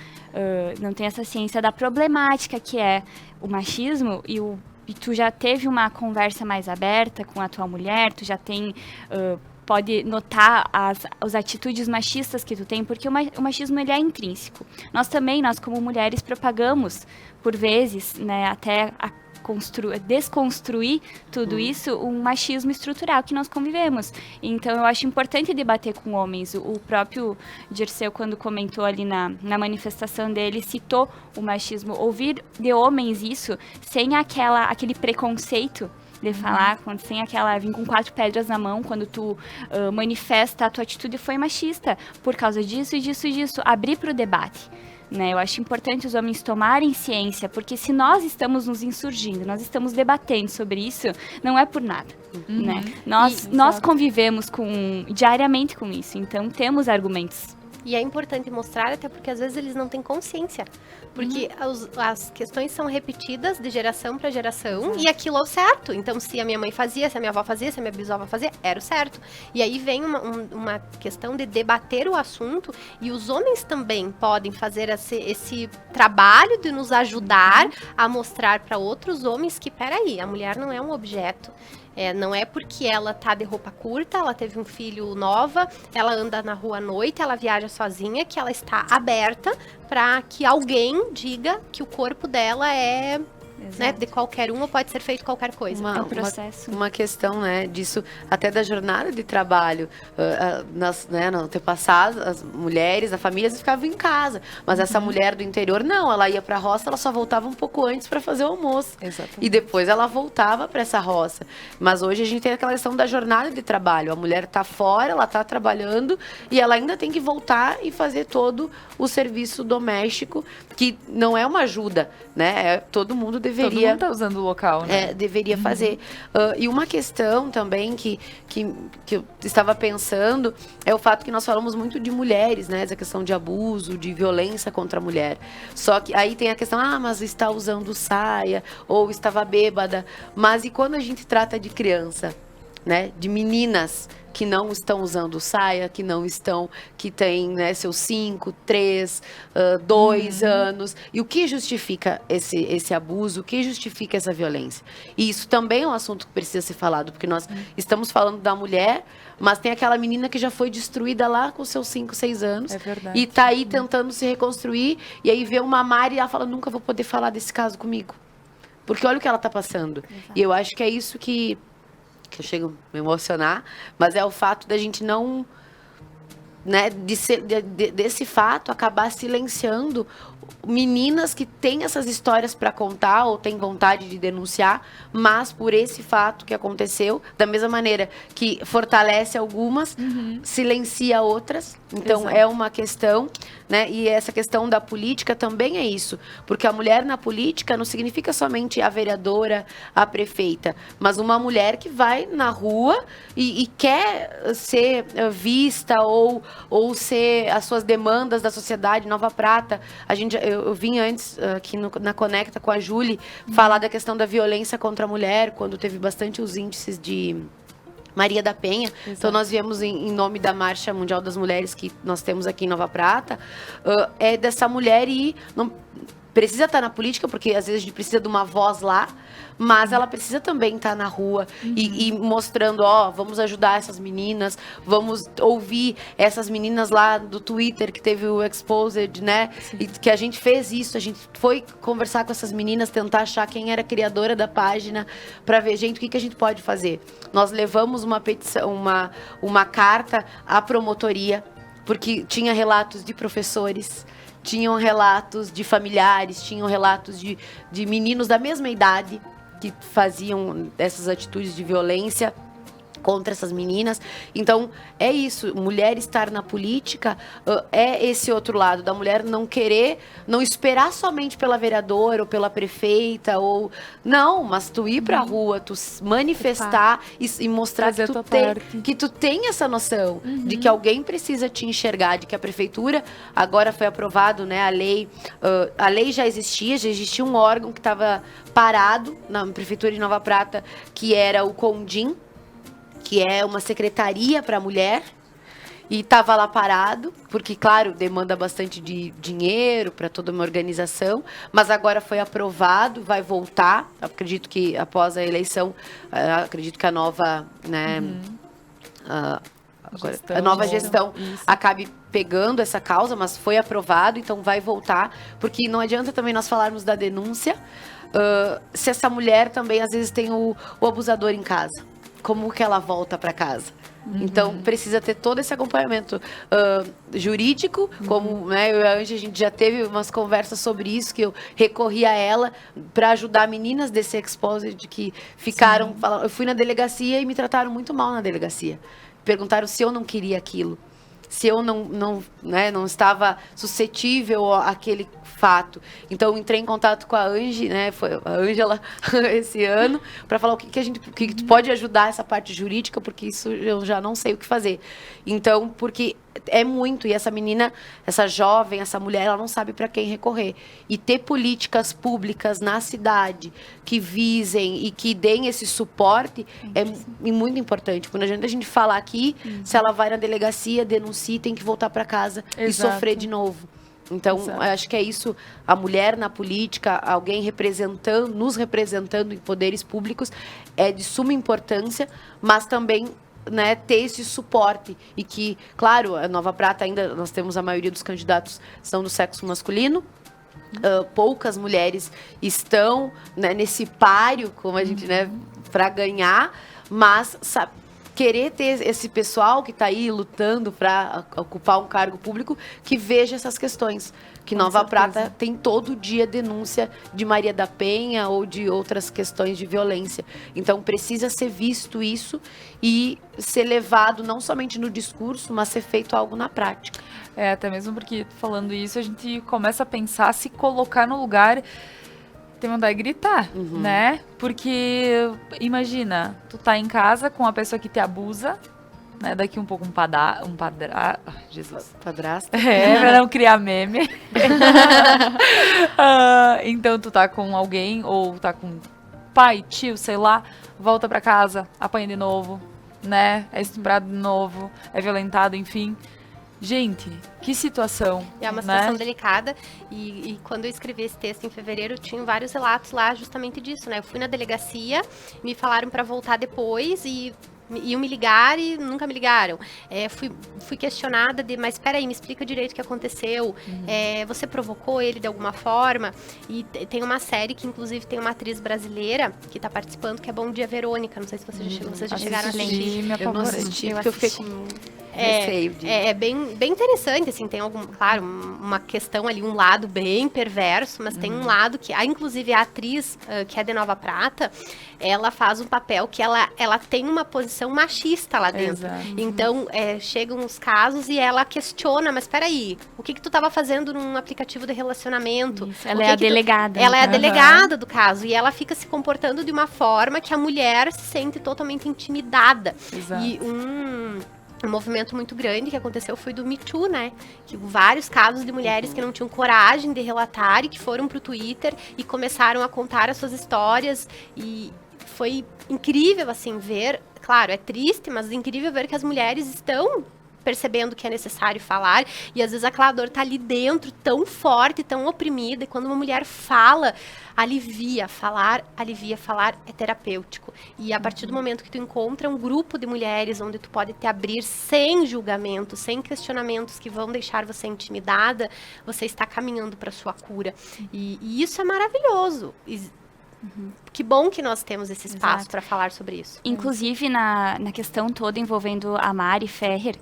têm essa ciência da problemática que é o machismo, e tu já teve uma conversa mais aberta com a tua mulher, tu já tem... pode notar as atitudes machistas que tu tem, porque o machismo ele é intrínseco. Nós como mulheres, propagamos, por vezes, né, até desconstruir tudo isso, um machismo estrutural que nós convivemos. Então, eu acho importante debater com homens. O próprio Dirceu, quando comentou ali na manifestação dele, citou o machismo. Ouvir de homens isso, sem aquele preconceito de falar, sem vir com 4 pedras na mão, quando tu manifesta a tua atitude foi machista, por causa disso e disso e disso. Abrir para o debate. Né, eu acho importante os homens tomarem ciência, porque se nós estamos nos insurgindo, nós estamos debatendo sobre isso, não é por nada. Né? Nós convivemos diariamente com isso, então temos argumentos. E é importante mostrar, até porque às vezes eles não têm consciência. Porque as questões são repetidas de geração para geração. E aquilo é o certo. Então, se a minha mãe fazia, se a minha avó fazia, se a minha bisavó fazia, era o certo. E aí vem uma questão de debater o assunto. E os homens também podem fazer esse trabalho de nos ajudar a mostrar para outros homens que, peraí, a mulher não é um objeto. Não é porque ela tá de roupa curta, ela teve um filho nova, ela anda na rua à noite, ela viaja sozinha, que ela está aberta para que alguém diga que o corpo dela é, né, de qualquer um ou pode ser feito qualquer coisa. É um processo. Uma questão, né, disso, até da jornada de trabalho. No antepassado, as mulheres, as famílias ficavam em casa. Mas essa mulher do interior, não, ela ia para a roça, ela só voltava um pouco antes para fazer o almoço. Exatamente. E depois ela voltava para essa roça. Mas hoje a gente tem aquela questão da jornada de trabalho. A mulher está fora, ela está trabalhando e ela ainda tem que voltar e fazer todo o serviço doméstico, que não é uma ajuda, né? Todo mundo deveria... Todo mundo tá usando o local, né? Deveria fazer. E uma questão também que eu estava pensando é o fato que nós falamos muito de mulheres, né? Essa questão de abuso, de violência contra a mulher. Só que aí tem a questão, mas está usando saia, ou estava bêbada. Mas e quando a gente trata de criança, né? De meninas que não estão usando saia, que têm, né, seus 5, 3, 2 anos. E o que justifica esse abuso? O que justifica essa violência? E isso também é um assunto que precisa ser falado, porque nós estamos falando da mulher, mas tem aquela menina que já foi destruída lá com seus 5, 6 anos. É verdade. E tá aí tentando se reconstruir, e aí vê uma Mari e ela fala, nunca vou poder falar desse caso comigo. Porque olha o que ela tá passando. Exato. E eu acho que é isso que eu chego a me emocionar, mas é o fato da gente não, né, desse fato acabar silenciando meninas que têm essas histórias para contar ou têm vontade de denunciar, mas por esse fato que aconteceu, da mesma maneira que fortalece algumas, silencia outras. Então, exato, é uma questão, né? E essa questão da política também é isso, porque a mulher na política não significa somente a vereadora, a prefeita, mas uma mulher que vai na rua e quer ser vista ou ser as suas demandas da sociedade. Nova Prata, eu vim antes aqui na Conecta com a Júlia falar da questão da violência contra a mulher, quando teve bastante os índices de Maria da Penha. Exato. Então nós viemos em nome da Marcha Mundial das Mulheres que nós temos aqui em Nova Prata, é dessa mulher ir precisa estar na política, porque às vezes a gente precisa de uma voz lá, mas ela precisa também estar na rua e mostrando, vamos ajudar essas meninas, vamos ouvir essas meninas lá do Twitter que teve o Exposed, né? E que a gente fez isso, a gente foi conversar com essas meninas, tentar achar quem era a criadora da página, para ver, gente, o que a gente pode fazer. Nós levamos uma petição, uma carta à promotoria, porque tinha relatos de professores, tinham relatos de familiares, tinham relatos de meninos da mesma idade que faziam essas atitudes de violência contra essas meninas. Então, é isso. Mulher estar na política é esse outro lado da mulher não querer, não esperar somente pela vereadora ou pela prefeita, ou não, mas tu ir pra rua, tu manifestar e mostrar que tu tem essa noção de que alguém precisa te enxergar, de que a prefeitura, agora foi aprovado, né, a lei já existia um órgão que estava parado na prefeitura de Nova Prata, que era o CONDIM, que é uma secretaria para a mulher, e estava lá parado, porque, claro, demanda bastante de dinheiro para toda uma organização, mas agora foi aprovado, vai voltar, acredito que após a eleição, acredito que a nova, né, a nova gestão acabe pegando essa causa, mas foi aprovado, então vai voltar, porque não adianta também nós falarmos da denúncia, se essa mulher também, às vezes, tem o abusador em casa. Como que ela volta para casa? Então, precisa ter todo esse acompanhamento jurídico, como, né, eu e a Angie, a gente já teve umas conversas sobre isso, que eu recorri a ela para ajudar meninas desse Exposed que ficaram, eu fui na delegacia e me trataram muito mal na delegacia. Perguntaram se eu não queria aquilo, se eu não estava suscetível àquele fato. Então, entrei em contato com a Angie, né? Foi a Ângela esse ano, para falar o que tu pode ajudar essa parte jurídica, porque isso eu já não sei o que fazer. Então, porque é muito, e essa menina, essa jovem, essa mulher, ela não sabe para quem recorrer. E ter políticas públicas na cidade que visem e que deem esse suporte é muito importante. Quando a gente falar aqui, se ela vai na delegacia, denuncia, tem que voltar para casa e sofrer de novo. Então, acho que é isso, a mulher na política, alguém nos representando em poderes públicos, é de suma importância, mas também, né, ter esse suporte. E que, claro, a Nova Prata ainda, nós temos a maioria dos candidatos são do sexo masculino, poucas mulheres estão, né, nesse páreo, como a gente, né, para ganhar, mas querer ter esse pessoal que está aí lutando para ocupar um cargo público que veja essas questões. Que Nova Prata tem todo dia denúncia de Maria da Penha ou de outras questões de violência. Então, precisa ser visto isso e ser levado não somente no discurso, mas ser feito algo na prática. Até mesmo porque, falando isso, a gente começa a pensar, se colocar no lugar... Tem vontade de gritar, né? Porque, imagina, tu tá em casa com a pessoa que te abusa, né? Daqui um pouco Jesus. Padrasto. Pra não criar meme. Então, tu tá com alguém, ou tá com pai, tio, sei lá, volta pra casa, apanha de novo, né? É estuprado de novo, é violentado, enfim... Gente, que situação. É uma situação delicada. E quando eu escrevi esse texto em fevereiro, tinha vários relatos lá justamente disso, né? Eu fui na delegacia, me falaram para voltar depois e iam me ligar e nunca me ligaram. Fui questionada mas espera aí, me explica direito o que aconteceu. Você provocou ele de alguma forma? E tem uma série que, inclusive, tem uma atriz brasileira que está participando, que é Bom Dia Verônica. Não sei se vocês já chegaram a assistir. Eu não assisti, porque eu fiquei com receio de... É bem interessante, assim, tem claro, uma questão ali, um lado bem perverso, mas tem um lado que, inclusive, a atriz, que é de Nova Prata, ela faz um papel que ela tem uma posição machista lá dentro. Então, chegam os casos e ela questiona, mas peraí, o que tu estava fazendo num aplicativo de relacionamento? Isso, ela é a delegada. Ela é a delegada do caso, e ela fica se comportando de uma forma que a mulher se sente totalmente intimidada. E um movimento muito grande que aconteceu foi do Me Too, né? Que vários casos de mulheres que não tinham coragem de relatar e que foram pro Twitter e começaram a contar as suas histórias, e foi incrível, assim, ver, claro, é triste, mas é incrível ver que as mulheres estão percebendo que é necessário falar, e às vezes aquela dor tá ali dentro, tão forte, tão oprimida, e quando uma mulher fala, alivia. Falar é terapêutico. E a partir do momento que tu encontra um grupo de mulheres onde tu pode te abrir sem julgamento, sem questionamentos que vão deixar você intimidada, você está caminhando para sua cura. E isso é maravilhoso. Que bom que nós temos esse espaço para falar sobre isso. Inclusive, na questão toda envolvendo a Mari Ferrer,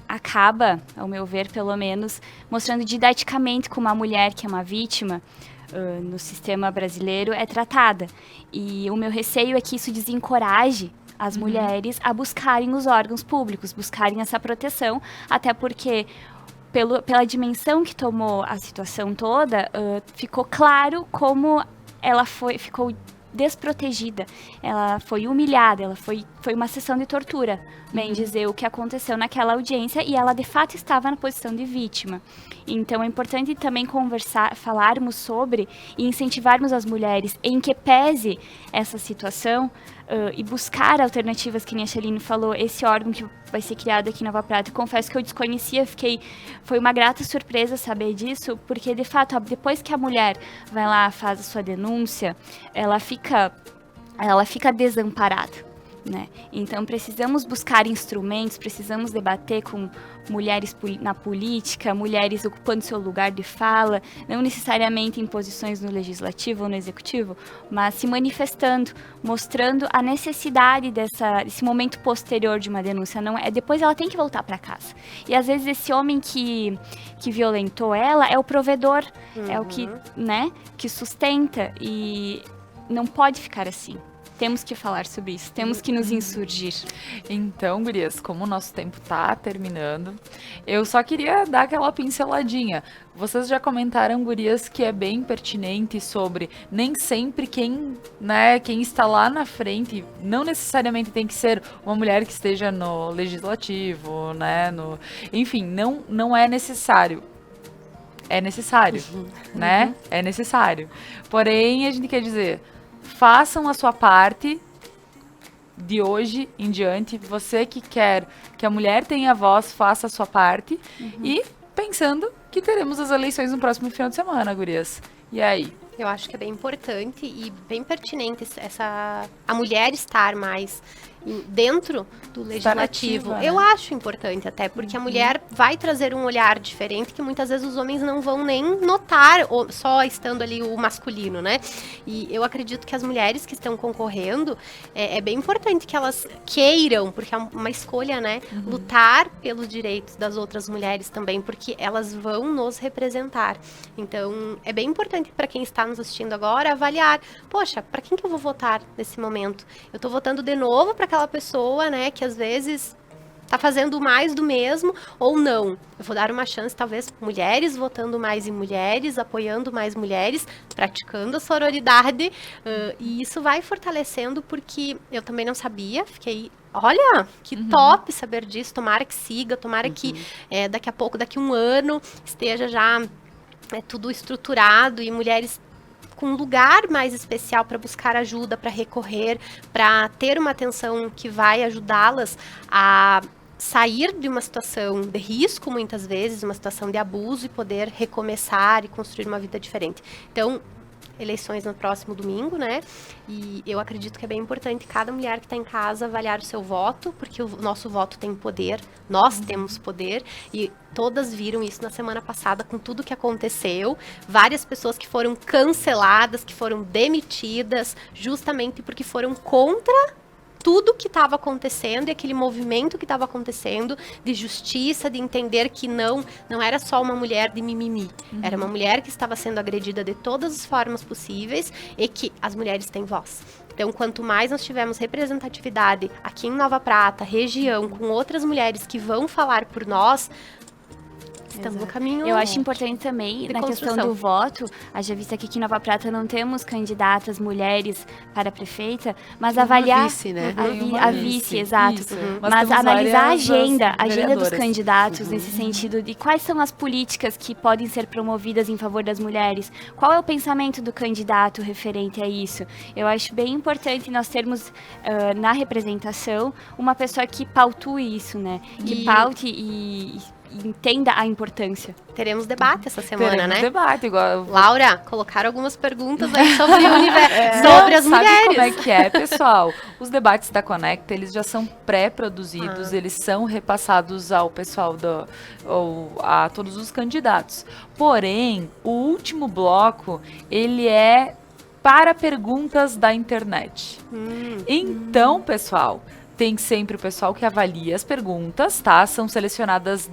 acaba, ao meu ver, pelo menos, mostrando didaticamente como a mulher que é uma vítima no sistema brasileiro é tratada. E o meu receio é que isso desencoraje as mulheres a buscarem os órgãos públicos, buscarem essa proteção, até porque pela dimensão que tomou a situação toda, ficou claro como ela ficou desprotegida, ela foi humilhada, foi uma sessão de tortura, bem dizer, o que aconteceu naquela audiência, e ela de fato estava na posição de vítima. Então é importante também falarmos sobre e incentivarmos as mulheres em que pese essa situação e buscar alternativas, que nem a Sheline falou, esse órgão que vai ser criado aqui em Nova Prata. Confesso que eu desconhecia, foi uma grata surpresa saber disso, porque de fato, depois que a mulher vai lá, faz a sua denúncia, ela fica desamparada. Né? Então precisamos buscar instrumentos, precisamos debater com mulheres na política, mulheres ocupando seu lugar de fala, não necessariamente em posições no legislativo ou no executivo, mas se manifestando, mostrando a necessidade desse momento posterior de uma denúncia. Não é, depois ela tem que voltar para casa. E às vezes esse homem que violentou ela é o provedor, é o que, né, que sustenta, e não pode ficar assim. Temos que falar sobre isso, temos que nos insurgir. Então, gurias, como o nosso tempo tá terminando, eu só queria dar aquela pinceladinha. Vocês já comentaram, gurias, que é bem pertinente sobre nem sempre quem está lá na frente, não necessariamente tem que ser uma mulher que esteja no legislativo, né? Enfim, não é necessário. É necessário, né? É necessário. Porém, a gente quer dizer, façam a sua parte de hoje em diante. Você que quer que a mulher tenha voz, faça a sua parte. E pensando que teremos as eleições no próximo final de semana, gurias. E aí? Eu acho que é bem importante e bem pertinente a mulher estar mais dentro do legislativo. Ativa, né? Eu acho importante até, porque a mulher vai trazer um olhar diferente que muitas vezes os homens não vão nem notar, ou só estando ali o masculino, né? E eu acredito que as mulheres que estão concorrendo, é bem importante que elas queiram, porque é uma escolha, né? Lutar pelos direitos das outras mulheres também, porque elas vão nos representar. Então, é bem importante para quem está nos assistindo agora avaliar, poxa, para quem que eu vou votar nesse momento? Eu tô votando de novo para aquela pessoa, né, que às vezes tá fazendo mais do mesmo, ou não. Eu vou dar uma chance, talvez, mulheres votando mais em mulheres, apoiando mais mulheres, praticando a sororidade, e isso vai fortalecendo, porque eu também não sabia, fiquei... Olha, que top saber disso, tomara que siga, tomara que daqui a pouco, daqui a um ano, esteja já tudo estruturado e mulheres com um lugar mais especial para buscar ajuda, para recorrer, para ter uma atenção que vai ajudá-las a sair de uma situação de risco, muitas vezes, uma situação de abuso, e poder recomeçar e construir uma vida diferente. Então, eleições no próximo domingo, né? E eu acredito que é bem importante cada mulher que está em casa avaliar o seu voto, porque o nosso voto tem poder, nós temos poder, e todas viram isso na semana passada com tudo que aconteceu. Várias pessoas que foram canceladas, que foram demitidas, justamente porque foram contra tudo que estava acontecendo e aquele movimento que estava acontecendo de justiça, de entender que não era só uma mulher de mimimi, era uma mulher que estava sendo agredida de todas as formas possíveis e que as mulheres têm voz. Então, quanto mais nós tivermos representatividade aqui em Nova Prata, região, com outras mulheres que vão falar por nós, Estamos no caminho. Eu acho importante também, na questão do voto, haja vista que aqui em Nova Prata não temos candidatas mulheres para prefeita, mas avaliar... A vice, né? A vice, exato. Isso. Mas analisar a agenda dos vereadoras. candidatos, nesse sentido de quais são as políticas que podem ser promovidas em favor das mulheres, qual é o pensamento do candidato referente a isso. Eu acho bem importante nós termos na representação uma pessoa que pautue isso, né? Que paute e entenda a importância. Teremos debate essa semana, Teremos né? debate, igual... Laura, colocaram algumas perguntas aí sobre o universo, sobre as mulheres. Sabe como é que é, pessoal? Os debates da Conecta, eles já são pré-produzidos, eles são repassados ao pessoal, a todos os candidatos. Porém, o último bloco, ele é para perguntas da internet. Então, pessoal... Tem sempre o pessoal que avalia as perguntas, tá? São selecionadas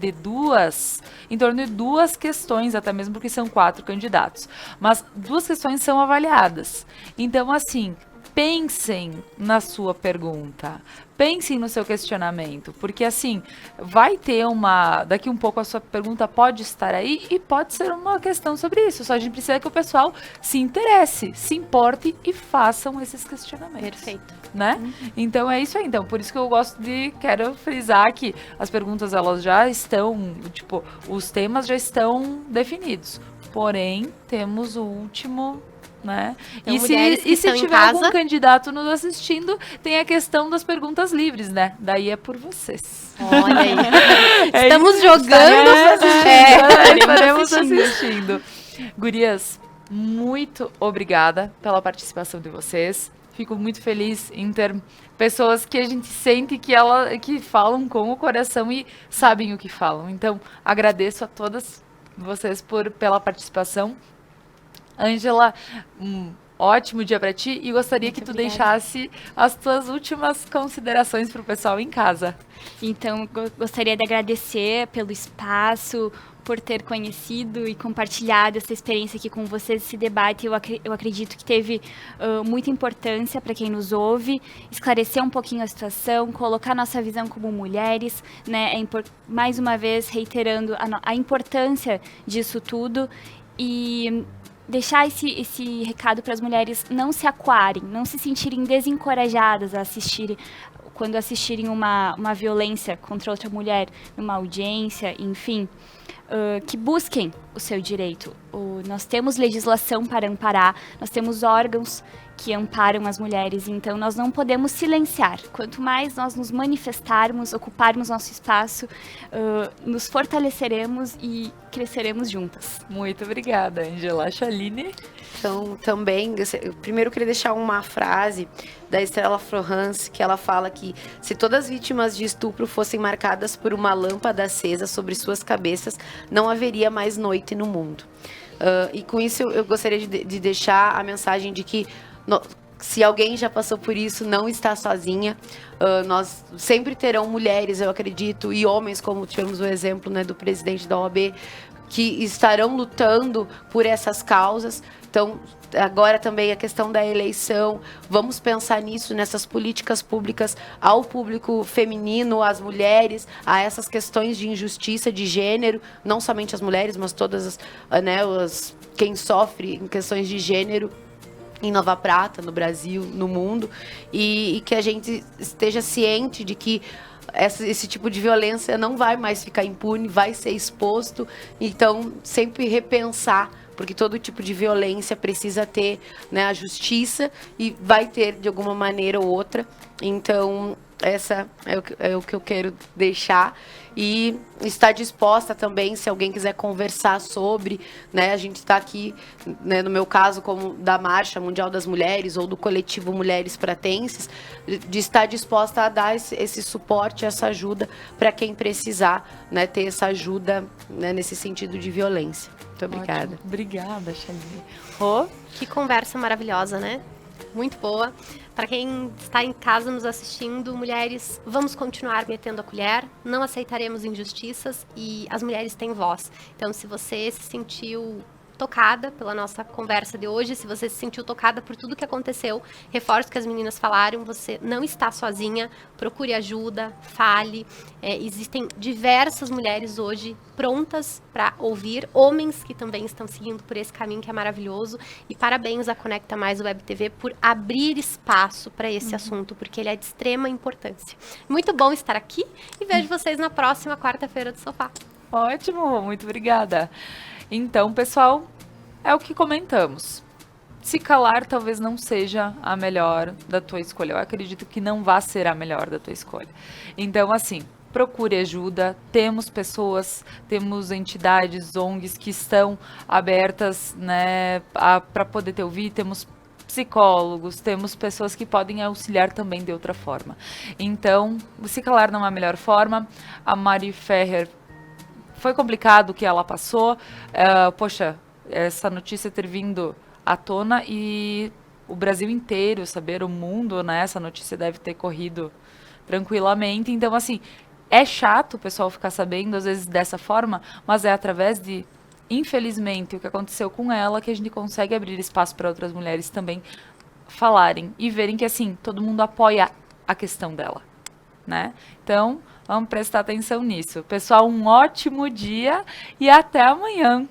em torno de 2 questões, até mesmo porque são 4 candidatos. Mas 2 questões são avaliadas. Então, assim, pensem na sua pergunta. Pensem no seu questionamento, porque assim, vai ter daqui um pouco a sua pergunta pode estar aí e pode ser uma questão sobre isso. Só a gente precisa que o pessoal se interesse, se importe e façam esses questionamentos. Perfeito. Né? Então é isso aí. Então, por isso que eu quero frisar que as perguntas elas já estão, tipo, os temas já estão definidos. Porém, temos o último, né? Então, e se tiver algum candidato nos assistindo, tem a questão das perguntas livres, né? Daí é por vocês. Olha aí. Estamos jogando, estaremos assistindo. Gurias, muito obrigada pela participação de vocês. Fico muito feliz em ter pessoas que a gente sente que falam com o coração e sabem o que falam. Então, agradeço a todas vocês pela participação. Ângela, um ótimo dia para ti e gostaria muito que tu deixasse as tuas últimas considerações para o pessoal em casa. Então, gostaria de agradecer pelo espaço, por ter conhecido e compartilhado essa experiência aqui com vocês, esse debate. Eu acredito que teve muita importância para quem nos ouve, esclarecer um pouquinho a situação, colocar nossa visão como mulheres, né? Mais uma vez, reiterando a importância disso tudo e deixar esse recado para as mulheres não se acuarem, não se sentirem desencorajadas quando assistirem uma violência contra outra mulher, numa audiência, enfim. Que busquem o seu direito. Nós temos legislação para amparar, nós temos órgãos que amparam as mulheres, então nós não podemos silenciar. Quanto mais nós nos manifestarmos, ocuparmos nosso espaço, nos fortaleceremos e cresceremos juntas. Muito obrigada, Ângela. Chaline? Então, também, eu primeiro queria deixar uma frase da Estrela Florence, que ela fala que se todas as vítimas de estupro fossem marcadas por uma lâmpada acesa sobre suas cabeças, não haveria mais noite no mundo. E com isso eu gostaria de deixar a mensagem de que se alguém já passou por isso, não está sozinha. Nós sempre terão mulheres, eu acredito, e homens, como tivemos o exemplo, né, do presidente da OAB, que estarão lutando por essas causas. Então, agora também a questão da eleição, vamos pensar nisso, nessas políticas públicas ao público feminino, às mulheres, a essas questões de injustiça de gênero, não somente as mulheres, mas todas quem sofre em questões de gênero em Nova Prata, no Brasil, no mundo, e que a gente esteja ciente de que esse tipo de violência não vai mais ficar impune, vai ser exposto. Então, sempre repensar, porque todo tipo de violência precisa ter, né, a justiça e vai ter de alguma maneira ou outra. Então, essa é o que eu quero deixar. E estar disposta também, se alguém quiser conversar sobre, né, a gente está aqui, né, no meu caso, como da Marcha Mundial das Mulheres ou do coletivo Mulheres Pratenses, de estar disposta a dar esse suporte, essa ajuda para quem precisar, né, ter essa ajuda, né, nesse sentido de violência. Muito obrigada. Ótimo. Obrigada, Chaline. Rô? Que conversa maravilhosa, né? Muito boa. Para quem está em casa nos assistindo, mulheres, vamos continuar metendo a colher, não aceitaremos injustiças e as mulheres têm voz. Então, se você se sentiu tocada pela nossa conversa de hoje, se você se sentiu tocada por tudo que aconteceu, reforço o que as meninas falaram, você não está sozinha, procure ajuda, fale. Existem diversas mulheres hoje prontas para ouvir, homens que também estão seguindo por esse caminho que é maravilhoso. E parabéns à Conecta Mais Web TV por abrir espaço para esse assunto, porque ele é de extrema importância. Muito bom estar aqui e vejo vocês na próxima quarta-feira do Sofá. Ótimo, muito obrigada. Então, pessoal, é o que comentamos. Se calar talvez não seja a melhor da tua escolha. Eu acredito que não vai ser a melhor da tua escolha. Então, assim, procure ajuda. Temos pessoas, temos entidades, ONGs que estão abertas, né, para poder te ouvir. Temos psicólogos, temos pessoas que podem auxiliar também de outra forma. Então, se calar não é a melhor forma. A Mari Ferrer, foi complicado o que ela passou. Poxa, essa notícia ter vindo à tona e o Brasil inteiro saber, o mundo, né? Essa notícia deve ter corrido tranquilamente. Então, assim, é chato o pessoal ficar sabendo, às vezes, dessa forma, mas é através de, infelizmente, o que aconteceu com ela que a gente consegue abrir espaço para outras mulheres também falarem e verem que, assim, todo mundo apoia a questão dela, né? Então, vamos prestar atenção nisso. Pessoal, um ótimo dia e até amanhã!